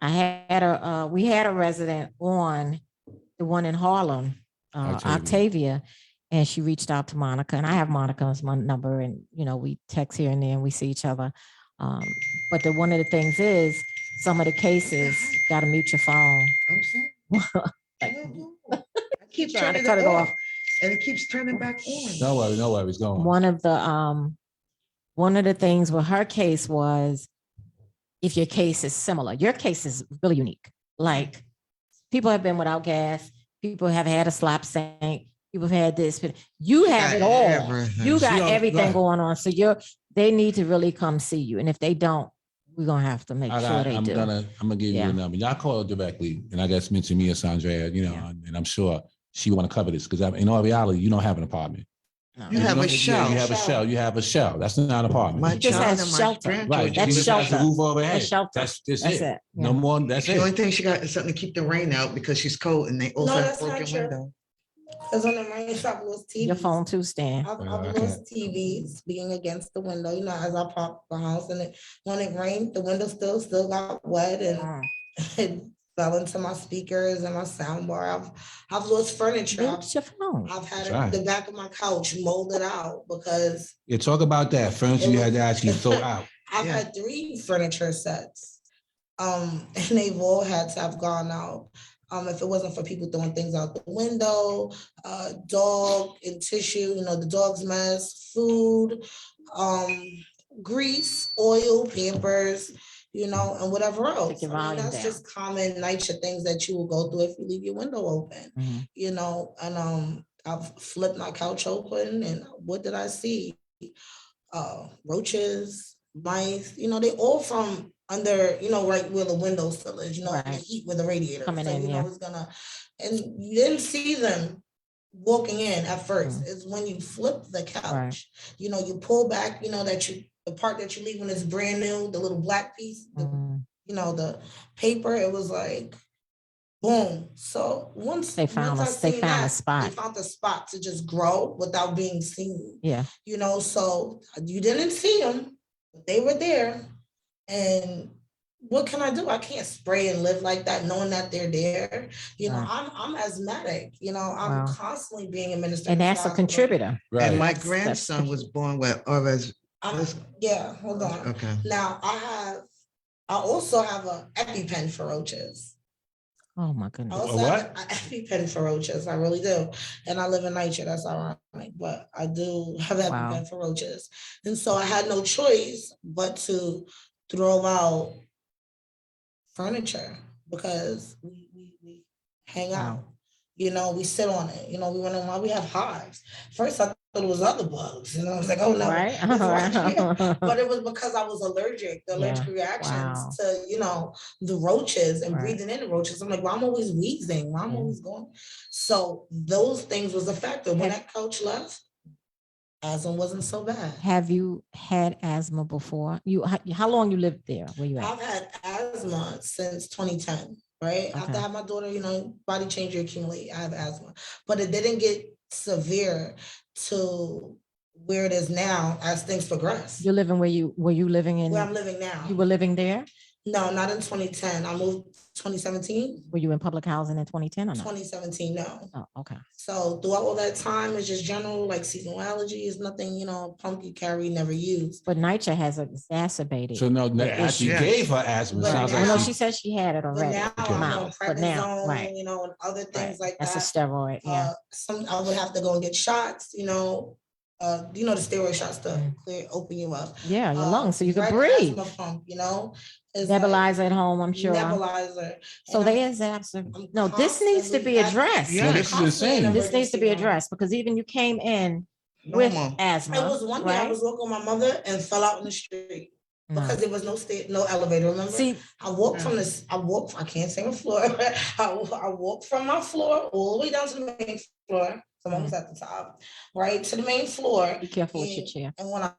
we had a resident on the one in Harlem, Octavia, and she reached out to Monica, and I have Monica's my number, and we text here and there, and we see each other. But one of the things is some of the cases got to mute your phone. I'm sorry. I keep trying to turning cut it off, and it keeps turning back on. No worries. Go on. One of the things with her case was if your case is similar, your case is really unique. Like people have been without gas, people have had a slop sink, people have had this, but you have it all. Everything. You got everything going on. So they need to really come see you. And if they don't, we're gonna have to make sure they do. I'm gonna give you a number. Y'all call her directly, and I guess mention me or Saundrea, and I'm sure she want to cover this because in all reality, you don't have an apartment. No. You have a shell. You have a shell. You have a shell. That's not an apartment. My She just child has and my shelter. grandchildren Right. That's She just has shelter. a roof over her head. That's shelter. That's That's it. it. No more. That's The it. only thing she got is something to keep the rain out because she's cold and they also have that's not broken true. window. Because when the rain shop was TV. Your phone too, Stan. I've lost TVs being against the window, as I park the house, and when it rained, the window still got wet and it fell into my speakers and my sound bar. I've lost furniture. Mute your phone. I've had the back of my couch molded out because Talk about that furniture you had to actually throw out. I've had 3 furniture sets, and they've all had to have gone out. If it wasn't for people throwing things out the window, dog and tissue, the dog's mess, food, grease, oil, Pampers, and whatever else. That's just common nature things that you will go through if you leave your window open, and I've flipped my couch open and what did I see? Roaches, mice, they all from under, right where the window sill is, the heat with the radiator. Coming in, it's gonna, and you didn't see them walking in at first. It's when you flip the couch, you pull back, the part that you leave when it's brand new, the little black piece, the paper, it was like, boom. So once they found a spot. They found the spot to just grow without being seen. Yeah. So you didn't see them, but they were there. And what can I do? I can't spray and live like that, knowing that they're there. I'm asthmatic. I'm constantly being administered. And that's a contributor. Right. And my grandson was born with, hold on. Okay. Now I have I also have a EpiPen for roaches. Oh my I goodness. also what? have an EpiPen for roaches. I really do. And I live in NYCHA. That's ironic, but I do have an Wow. EpiPen for roaches. And so I had no choice but to throw out furniture because we hang out. Wow. You know, we sit on it. You know, we wonder why we have hives. First, I thought it was other bugs. You know, I was like, oh no, Right? it's right. But it was because I was allergic, the allergic Yeah. reactions Wow. to, you know, the roaches and Right. breathing in the roaches. I'm like, well, I'm always wheezing. Why I'm Yeah. always going. So those things was a factor. When Have- that coach left, asthma wasn't so bad. Have you had asthma before? How long you lived there? Where you at? I've had asthma since 2010, right? After I Okay. had my daughter, you know, body change accumulate. I have asthma, but it didn't get severe to where it is now as things progress. You're living were you living Where I'm in, living now. you were living there? No, not in 2010. I moved 2017. Were you in public housing in 2010 or not? 2017, no. Oh, okay. So throughout all that time, it's just general like seasonal allergies, nothing, you know, pump you carry, never used. But NYCHA has exacerbated. So no, the actually issue. gave her asthma. But Sounds now- like Well, no, she she said she had it But already. now Okay. I'm on Mild, but now, prednisone, right. you know, and other things Right. like That's a that. steroid. Yeah. Some I would have to go and get shots, you know, the steroid shots to Mm. clear, open you up. Yeah, your lungs, so you can red breathe. asthma pump, you know, is like Nebulizer at home, I'm sure. nebulizer. So And they I'm- is absolutely, I'm no, this needs to constantly be at- addressed. Yeah, I'm this is constantly in insane. This needs to be emergency room. addressed because even you came in with Normal. asthma. It was one day I right? was walking with my mother and fell out in the street No. because there was no elevator. Remember? See, I walked from this. I can't say the floor. I walked from my floor all the way down to the main floor. So I was at the top, right to the main floor. be careful with your chair. And when Yeah.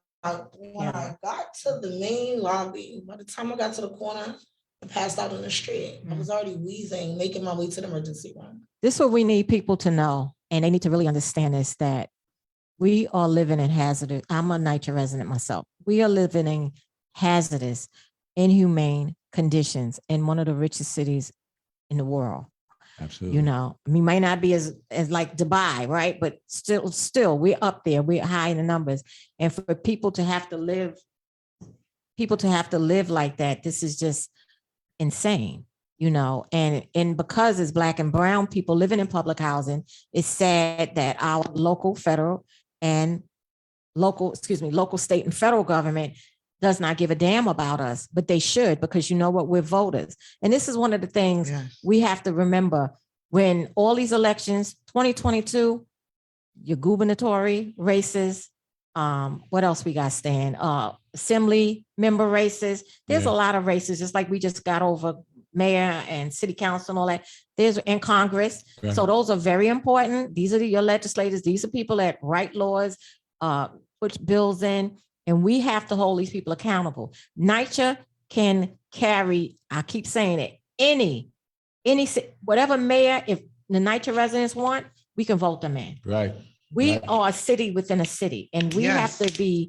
I got to the main lobby, by the time I got to the corner, I passed out in the street. I was already wheezing, making my way to the emergency room. This is what we need people to know, and they need to really understand is that we are living in hazardous. I'm a NYCHA resident myself. We are living in hazardous, inhumane conditions in one of the richest cities in the world. Absolutely. You know, we might not be as like Dubai, right? But still, we're up there. We're high in the numbers, and for people to have to live like that, this is just insane. You know, and because it's Black and brown people living in public housing, it's sad that our local, federal, and local, state and federal government does not give a damn about us, but they should, because you know what, we're voters. And this is one of the things Yeah. we have to remember when all these elections, 2022, your gubernatorial races, what else we got, Stan? Assembly member races. There's Yeah. a lot of races, just like we just got over mayor and city council and all that. There's in Congress. Right. So those are very important. These are your legislators. These are people that write laws, put bills in, and we have to hold these people accountable. NYCHA can carry, I keep saying it, any, whatever mayor, if the NYCHA residents want, we can vote them in. Right. We Right. are a city within a city, and we Yes. have to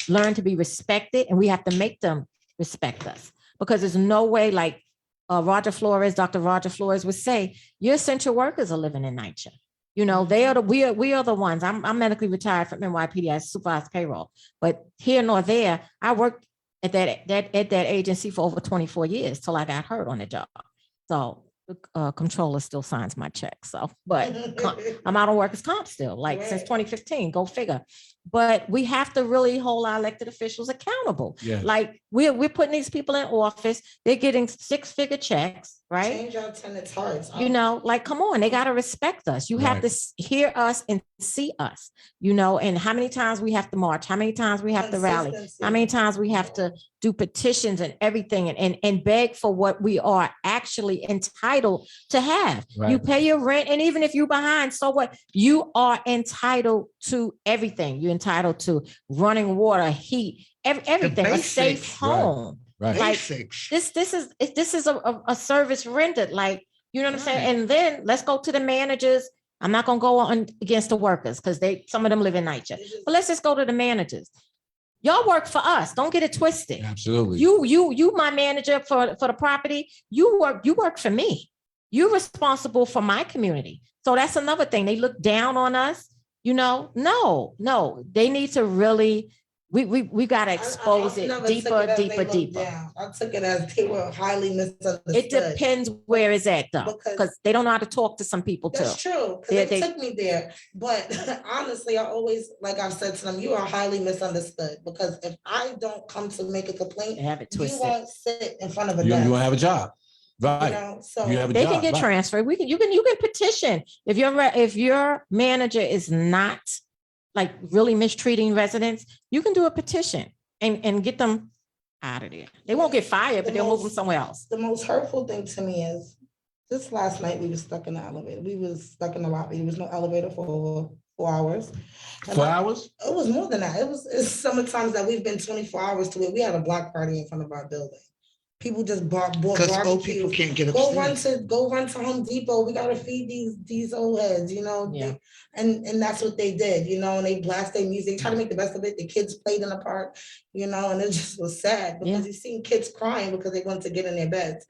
learn to be respected, and we have to make them respect us, because there's no way, like Dr. Roger Flores would say, your essential workers are living in NYCHA. You know, we are the ones. I'm medically retired from NYPD. I supervise payroll, but here nor there, I worked at that agency for over 24 years till I got hurt on the job. So the controller still signs my check. So, but I'm out on workers' comp still, like since Right. 2015. Go figure. But we have to really hold our elected officials accountable. Yeah. Like we're putting these people in office. They're getting 6-figure checks, right? Change our tenants' hearts. You know, like, come on, they got to respect us. You have Right. to hear us and see us, you know, and how many times we have to march, how many times we have to rally, how many times we have to do petitions and everything and beg for what we are actually entitled to have. You Right. pay your rent, and even if you're behind, so what? You are entitled to everything. You're entitled to running water, heat, everything, a safe basics. Right. home. Right. Like, Basics. This is a service rendered, like, you know what I'm saying? Right. And then let's go to the managers. I'm not gonna go on against the workers because some of them live in NYCHA, but let's just go to the managers. Y'all work for us. Don't get it twisted. Absolutely. You my manager for the property. You work for me. You're responsible for my community. So that's another thing. They look down on us, you know? No, they need to really We got to expose I it never took deeper, it as they deeper, looked deeper. down. I took it as they were highly misunderstood. It depends where it's at though, Because- because they don't know how to talk to some people too. That's true, They- because they took me there. But honestly, I always, like I've said to them, you are highly misunderstood, because if I don't come to make a They complaint, have it you twisted. won't sit in front of a You desk. won't have a job. Right. You know, so You have a They job. can get right. transferred. You can petition if your manager is not like really mistreating residents. You can do a petition and get them out of there. They won't get fired, but they'll move them somewhere else. the most hurtful thing to me is just last night we were stuck in the elevator. We was stuck in the lobby. There was no elevator for over 4 hours. And 4 hours? It was more than that. It's some of the times that we've been 24 hours to where we had a block party in front of our building. People just bought Because old people barbecues. can't get Go upstairs. run to Home Depot. We gotta feed these old heads, you know. Yeah. And that's what they did, you know. And they blast their music, try to make the best of it. The kids played in the park, you know, and it just was sad because you seen kids crying because they wanted to get in their beds.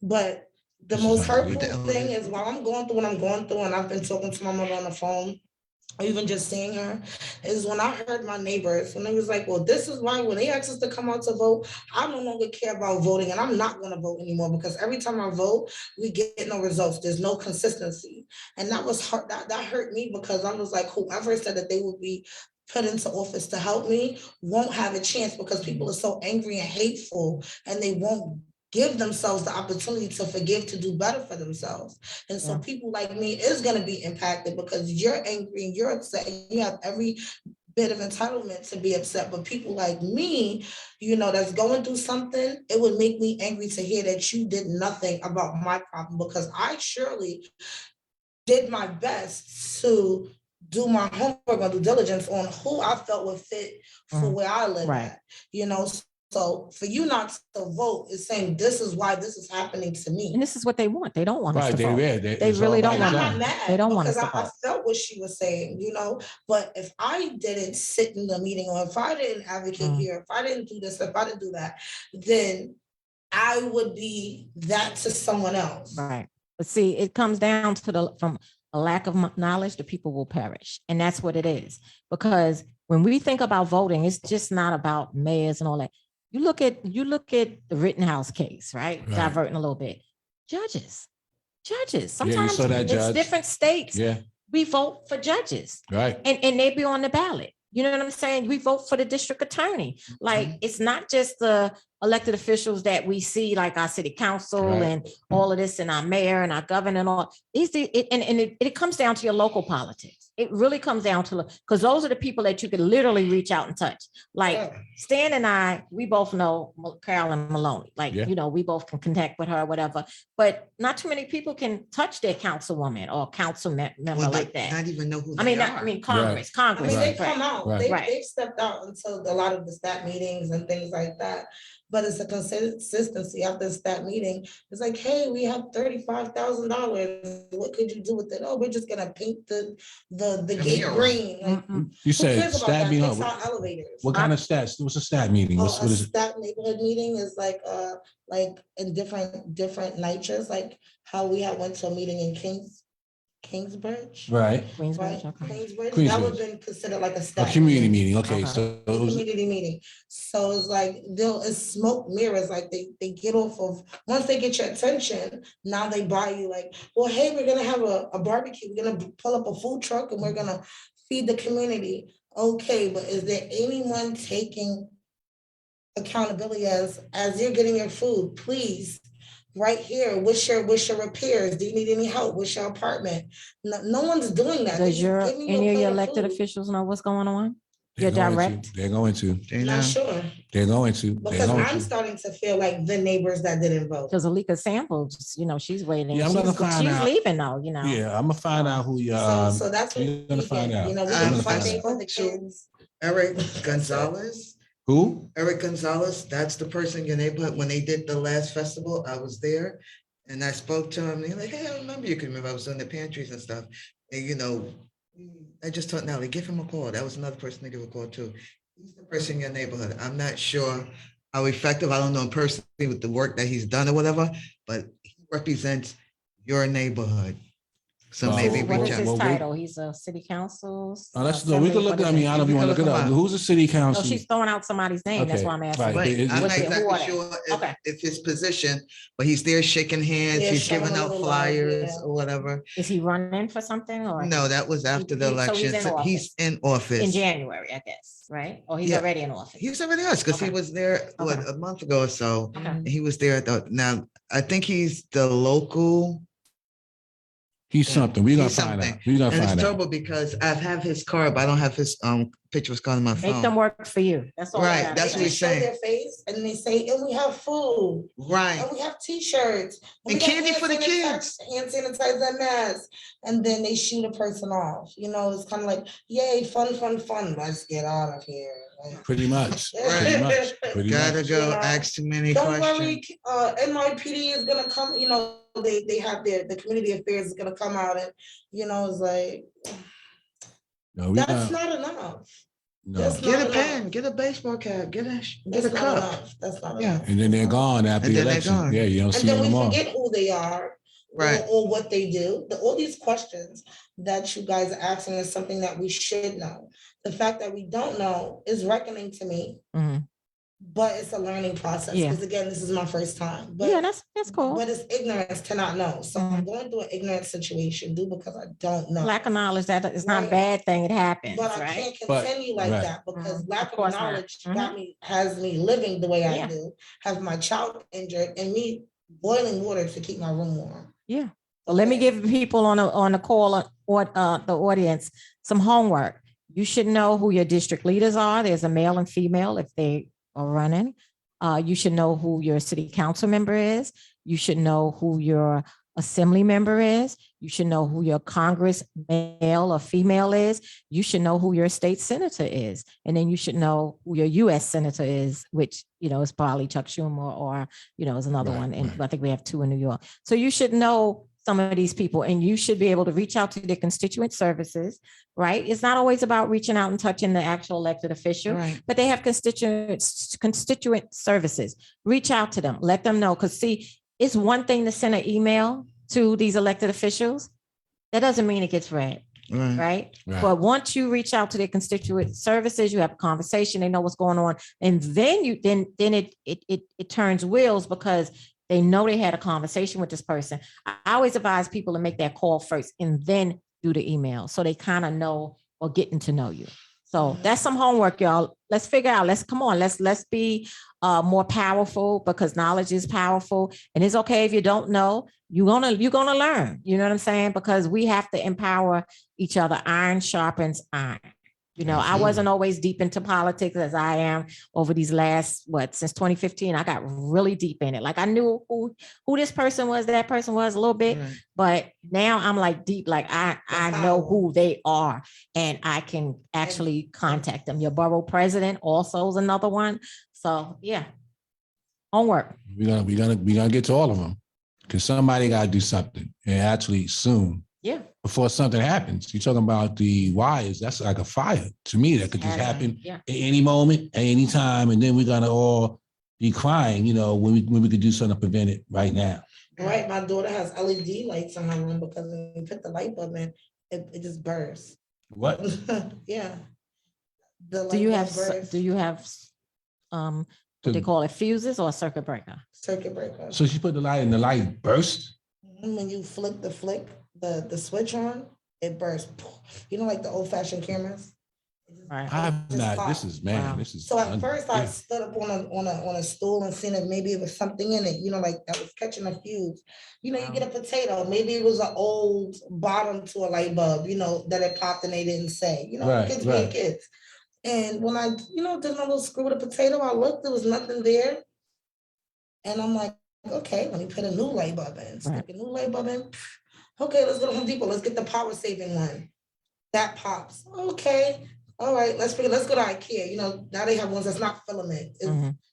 But the This is most how you hurtful do it. thing is while I'm going through what I'm going through, and I've been talking to my mother on the phone, or even just seeing her, is when I heard my neighbors, when they was like, well, this is why when they asked us to come out to vote, I no longer care about voting, and I'm not gonna vote anymore, because every time I vote, we get no results. There's no consistency. And that was hurt, that hurt me, because I was like, whoever said that they would be put into office to help me won't have a chance, because people are so angry and hateful, and they won't give themselves the opportunity to forgive, to do better for themselves. And so people like me is going to be impacted, because you're angry and you're upset, and you have every bit of entitlement to be upset. But people like me, you know, that's going through something, it would make me angry to hear that you did nothing about my problem, because I surely did my best to do my homework or due diligence on who I felt would fit for where I live at, you know. So for you not to vote is saying this is why this is happening to me. And this is what they want. They don't want us Right. to vote. They really don't want I'm that. not mad. They don't want because us to I vote. felt what she was saying, you know. But if I didn't sit in the meeting, or if I didn't advocate here, if I didn't do this, if I didn't do that, then I would be that to someone else. Right. But see, it comes down to from a lack of knowledge, the people will perish. And that's what it is. Because when we think about voting, it's just not about mayors and all that. You look at the Rittenhouse case, right? Diverting a little bit. Judges. Sometimes saw that, it's Judge. different states. Yeah. We vote for judges. Right. And they be on the ballot. You know what I'm saying? We vote for the district attorney. Like, it's not just the elected officials that we see, like our city council and all of this, and our mayor and our governor and all. It comes down to your local politics. It really comes down to, because those are the people that you can literally reach out and touch. Like Stan and I, we both know Carolyn Maloney. Like, you know, we both can connect with her, whatever. But not too many people can touch their councilwoman or council member like that. Not even know who I they mean, are. Congress. I mean, they come out. Right. They've stepped out until a lot of the stat meetings and things like that. But it's a consistency after the stat meeting. It's like, hey, we have $35,000. What could you do with it? Oh, we're just gonna paint the gate green. Like, You who said cares about stat that? meeting. Fix our elevators. What kind of stats? What's a stat meeting? What A is it? stat neighborhood meeting is like in different niches, like how we had went to a meeting in Kingsbridge. Right. Queensbridge. Right, Okay. Queensbridge, that would have been considered like a A stat community meeting. Okay. Okay. So it was, community meeting. So it's like it's smoke mirrors. Like they get off of, once they get your attention, now they buy you like, well, hey, we're gonna have a barbecue. We're gonna pull up a food truck and we're gonna feed the community. Okay, but is there anyone taking accountability as you're getting your food? Please, right here, what's your repairs? Do you need any help? What's your apartment? No one's doing that. Does They're just giving you a any of plate your of elected food. officials know what's going on? they're Your going direct? to. They're going to. They know. Not sure. They're going to. They're Because going I'm to. starting to feel like the neighbors that didn't vote. Because Alika Samples, you know, she's waiting. Yeah, I'm gonna find she's out. leaving though, you know. Yeah, I'm gonna find out who you. So that's what you're gonna we find get. out. You know, we You're get gonna find funding out. for the kids. Eric Gonzalez. Who? Eric Gonzalez, that's the person in your neighborhood. When they did the last festival, I was there and I spoke to him. And he's like, hey, I remember you can remember I was in the pantries and stuff. And you know, I just told Natalie, give him a call. That was another person to give a call to. He's the person in your neighborhood. I'm not sure how effective, I don't know personally with the work that he's done or whatever, but he represents your neighborhood. So Well, maybe What reach is out. his Well, title? He's a city council. Let's no, we can look. I mean, I don't know if you want to look it up. Who's the city No, council? she's throwing out somebody's name. That's Okay, why I'm asking. right. Right, I'm What not the- who exactly are they? sure Okay. if his position, but he's there shaking hands, Yeah, he's showing giving a out little love, flyers yeah. or whatever. Is he running for something or? No, that was after the So he's election. in So he's office. in office. In January, I guess, right? Or he's Yeah. already in office. He's already us because he Okay. was there what, Okay. a month ago or so. Okay. And he was there now. I think he's the local. He's something. We're gonna He's find something. out. We're gonna And it's find out. trouble because I have his card, but I don't have his picture was called on my Make them phone. work for you. That's all. I Right, gotta that's say. what They he's show saying. their face and they say, and we have food, Right. and we have t-shirts. And we got candy for the hand sanitizer and masks. And then they shoot a person off. You know, it's kind of like, yay, fun, fun, fun. Let's get out of here. Like, Pretty much. Right. Pretty much. Pretty Gotta much. go Yeah. ask too many Don't questions. worry, NYPD is gonna come, you know, they have the community affairs is gonna come out and, you know, it's like, No, we that's not. not enough. No. That's Get a not pen, enough. get a baseball cap, get a That's not cup. enough. That's not Yeah. enough. And then they're gone after And the then they're election. gone. Yeah, you don't And see then them we tomorrow. forget who they are. Right. Or what they do. All these questions that you guys are asking is something that we should know. The fact that we don't know is reckoning to me, Mhm. but it's a learning process. Yeah. Because again, this is my first time. But Yeah, that's cool. But it's ignorance to not know. So I'm going through an ignorant situation due because I don't know. Lack of knowledge, that it's not a Right. bad thing. It happens, But I right? can't But- continue like right. that because Mhm. lack Of of course not. knowledge has me living the way Yeah. I do, have my child injured, and me boiling water to keep my room warm. Yeah. So let me give people on the call or the audience some homework. You should know who your district leaders are. There's a male and female if they are running. You should know who your city council member is. You should know who your assembly member is. You should know who your Congress male or female is. You should know who your state senator is. And then you should know who your US senator is, which, you know, is probably Chuck Schumer or, you know, is another Right, one. And right. I think we have two in New York. So you should know some of these people and you should be able to reach out to their constituent services, right? It's not always about reaching out and touching the actual elected official, Right. but they have constituent services. Reach out to them, let them know. Because see, it's one thing to send an email to these elected officials. That doesn't mean it gets read, Right. right? Right. But once you reach out to their constituent services, you have a conversation, they know what's going on. And then it turns wheels because they know they had a conversation with this person. I always advise people to make that call first and then do the email. So they kind of know or getting to know you. So that's some homework, y'all. Let's figure out, let's be more powerful because knowledge is powerful. And it's okay if you don't know, you're gonna learn. You know what I'm saying? Because we have to empower each other. Iron sharpens iron. You know, I wasn't always deep into politics as I am over these last, since 2015, I got really deep in it. Like I knew who this person was, that person was a little bit, Right. but now I'm like deep, like I know who they are and I can actually contact them. Your borough president also is another one. So yeah, homework. We're gonna get to all of them because somebody gotta do something and actually soon. Yeah. Before something happens. You're talking about the wires. That's like a fire to me. That could just happen Yeah. at any moment, at any time, and then we're gonna all be crying. You know, when we could do something to prevent it right now. Right, my daughter has LED lights in her room because when you put the light bulb in, it just bursts. What? Yeah. The Do light you bulb have, bursts. what they call it, fuses or a circuit breaker? Circuit breaker. So she put the light and the light burst. When you flick the switch on, it bursts. You know, like the old fashioned cameras. Right. I'm Just not. pop. This is man. Wow. This is. So at first I yeah. stood up on a stool and seen if maybe it was something in it, you know, like that was catching a fuse. You know, you get a potato, maybe it was an old bottom to a light bulb, you know, that it popped and they didn't say, you know, Right, kids being right. kids. And when I, you know, did my little screw with a potato, I looked, there was nothing there. And I'm like, okay, let me put a new light bulb in. Stick a new light bulb in. Okay, let's go to Home Depot. Let's get the power saving one. That pops. Okay. All right, let's go to IKEA. You know, now they have ones that's not filament.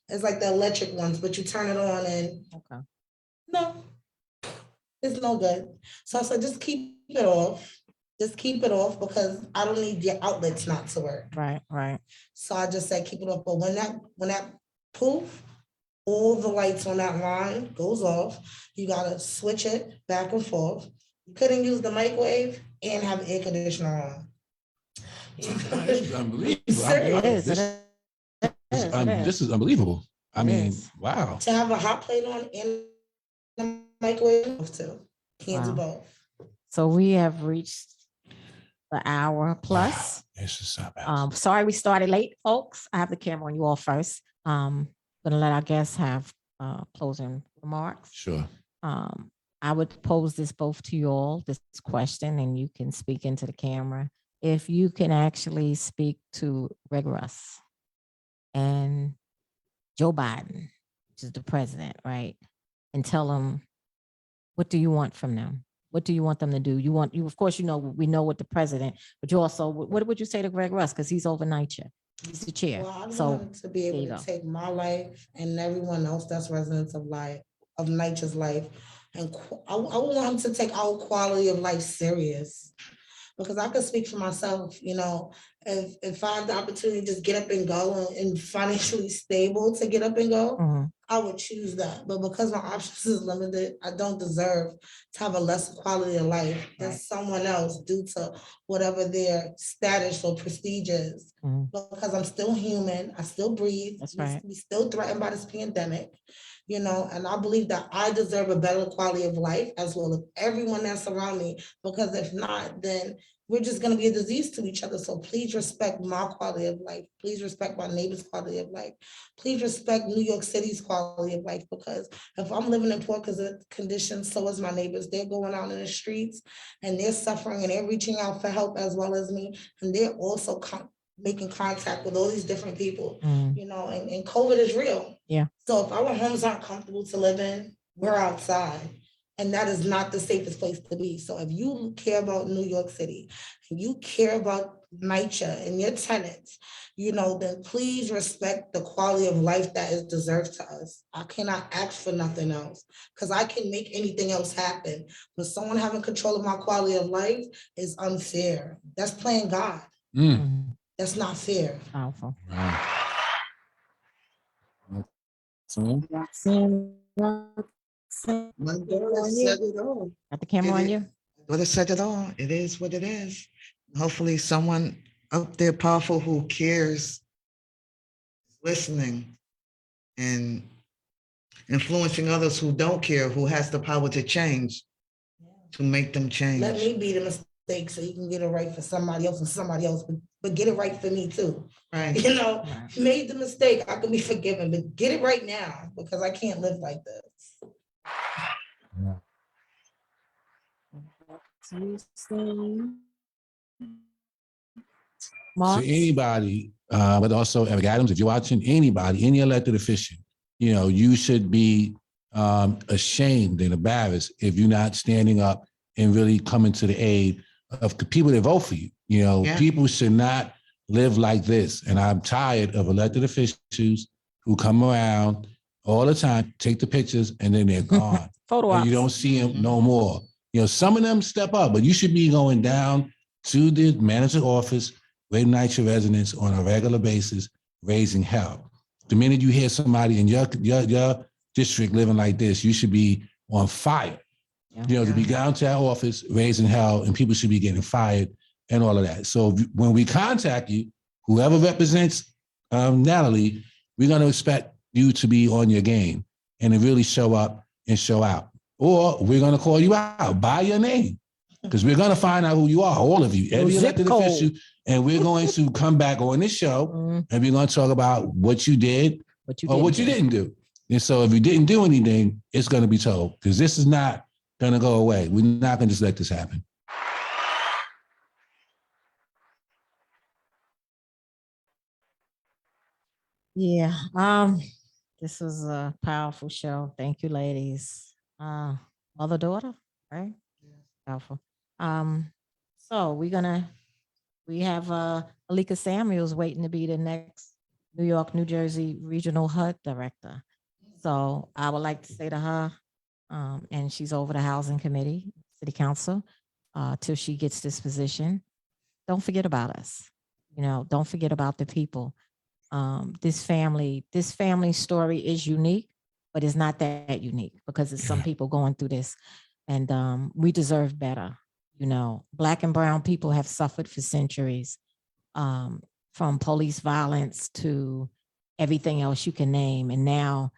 It's like the electric ones, but you turn it on and no, it's no good. So I said, just keep it off. Just keep it off because I don't need your outlets not to work. Right. So I just said, keep it off. But when that poof, all the lights on that line goes off, you gotta switch it back and forth. You couldn't use the microwave and have air conditioner on. This is unbelievable. Serious. This is unbelievable. I It mean, is. wow. To have a hot plate on and the microwave too. Can't do Wow. both. So we have reached the hour plus. It's just not bad. Sorry we started late, folks. I have the camera on you all first. Gonna let our guests have closing remarks. Sure. I would pose this both to you all, this question, and you can speak into the camera. If you can actually speak to Greg Russ and Joe Biden, which is the president, right? And tell them, what do you want from them? What do you want them to do? Of course, we know what the president, but you also, what would you say to Greg Russ? Because he's over NYCHA. He's the chair. Well, I So want to be there you able to go. take my life and everyone else that's residents of NYCHA's life, and I want him to take our quality of life serious. Because I could speak for myself, if I had the opportunity to just get up and go and financially stable to get up and go, Mhm. I would choose that. But because my options is limited, I don't deserve to have a lesser quality of life than Right. someone else due to whatever their status or prestige is. Mhm. Because I'm still human, I still breathe. That's right. We still threatened by this pandemic, and I believe that I deserve a better quality of life as well as everyone that's around me. Because if not, then we're just going to be a disease to each other. So please respect my quality of life. Please respect my neighbor's quality of life. Please respect New York City's quality of life, because if I'm living in poor conditions, so is my neighbors. They're going out in the streets and they're suffering and they're reaching out for help as well as me. And they're also making contact with all these different people, Mm. And COVID is real. Yeah. So if our homes aren't comfortable to live in, we're outside. And that is not the safest place to be. So if you care about New York City, and you care about NYCHA and your tenants, then please respect the quality of life that is deserved to us. I cannot ask for nothing else, because I can make anything else happen. But someone having control of my quality of life is unfair. That's playing God. Mhm. That's not fair. Powerful. Wow. So, Roxanne, My daughter said it all. got the camera on It you? My daughter said it all. It is what it is. Hopefully someone up there powerful who cares, listening and influencing others who don't care, who has the power to change, to make them change. Let me be the mistake so you can get it right for somebody else and somebody else, but get it right for me too. Right. Right. Made the mistake, I can be forgiven, but get it right now, because I can't live like this. So Mark? anybody, but also Eric Adams, if you're watching, anybody, any elected official, you should be ashamed and embarrassed if you're not standing up and really coming to the aid of the people that vote for you. Yeah. People should not live like this. And I'm tired of elected officials who come around all the time, take the pictures, and then they're gone. Photo And ops. you don't see them no more. Some of them step up, but you should be going down to the manager's office, with NYCHA residents on a regular basis, raising hell. The minute you hear somebody in your district living like this, you should be on fire. Yeah. To be down to our office, raising hell, and people should be getting fired and all of that. So when we contact you, whoever represents Natalie, we're going to expect you to be on your game and to really show up and show out. Or we're going to call you out by your name, because we're going to find out who you are, all of you, every zip elected code. official, and we're going to come back on this show Mhm. and we're going to talk about what you did or what you didn't do. And so if you didn't do anything, it's going to be told, because this is not going to go away. We're not going to just let this happen. Yeah. This was a powerful show. Thank you, ladies. Mother, daughter, right? Powerful. So we have Alika Samuels waiting to be the next New York, New Jersey Regional HUD Director. So I would like to say to her, and she's over the Housing Committee, City Council, till she gets this position. Don't forget about us. Don't forget about the people. This family story is unique, but it's not that unique, because it's some people going through this. And we deserve better. You know, Black and brown people have suffered for centuries, from police violence to everything else you can name. And now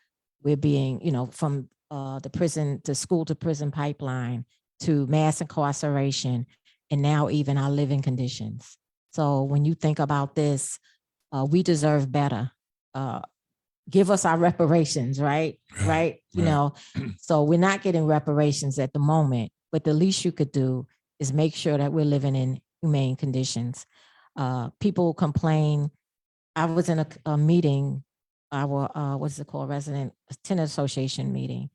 we're being, you know, from the prison to school to prison pipeline to mass incarceration, and now even our living conditions. So when you think about this, we deserve better. Give us our reparations, right? Right. You right. know, so we're not getting reparations at the moment, but the least you could do is make sure that we're living in humane conditions. People complain. I was in a meeting, our, what's it called, resident tenant association meeting.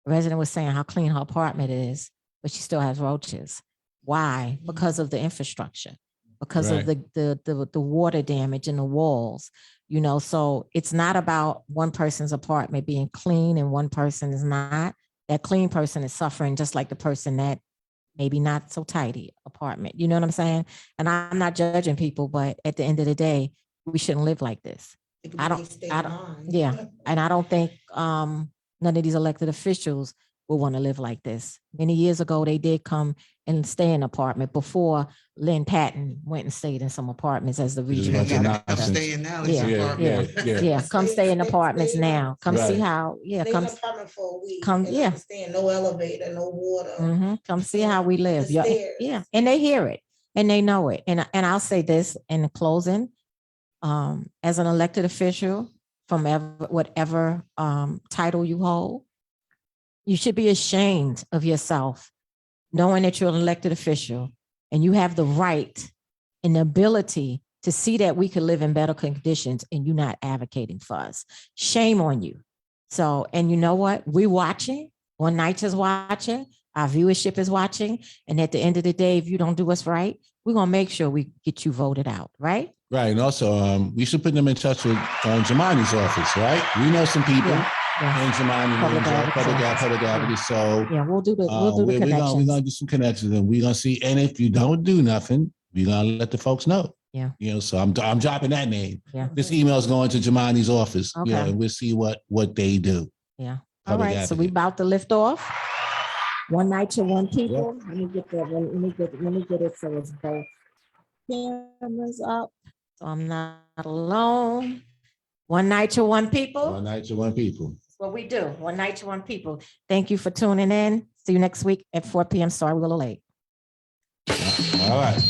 A resident was saying how clean her apartment is, but she still has roaches. Why? Because of the infrastructure, because of Right. the water damage in the walls. You know, so it's not about one person's apartment being clean and one person is not. That clean person is suffering just like the person that maybe not so tidy apartment. You know what I'm saying? And I'm not judging people, but at the end of the day, we shouldn't live like this. It could I be don't, a state I of don't, mind. yeah. And I don't think none of these elected officials will want to live like this. Many years ago, they did come and stay in an apartment before Lynn Patton went and stayed in some apartments as the Which is a regional bunch of director. nonsense. Stay in Natalie's Yeah, apartment. Yeah, come stay in apartments now. Come see Right. how, Stay in come, an apartment for a week. come- and yeah. understand no elevator, no water. come see how we live. The Yeah, stairs. yeah, and they hear it and they know it. And I'll say this in closing, as an elected official from whatever title you hold, you should be ashamed of yourself, knowing that you're an elected official and you have the right and the ability to see that we could live in better conditions and you're not advocating for us. Shame on you. So, and you know what? We're watching. One Night is watching. Our viewership is watching. And at the end of the day, if you don't do us right, we're going to make sure we get you voted out, right? Right. And also, we should put them in touch with Jamani's office, right? We know some people Yeah. in Jamani, Public public advocacy. advocacy. So Yeah, we'll do the we're connections. gonna do some connections and we're gonna see. And if you don't do nothing, we're gonna let the folks know. Yeah. You know, so I'm dropping that name. Yeah. This email is going to Jamani's office. Okay. You know, and we'll see what they do. Yeah. All Public right. So we advocate. about to lift off. One Night to One People. Let me get that. Let me get it so it's both cameras up. So I'm not alone. One Night to One People. One Night to One People. That's what we do. One Night to One People. Thank you for tuning in. See you next week at 4 p.m. Sorry, we're a little late. All right.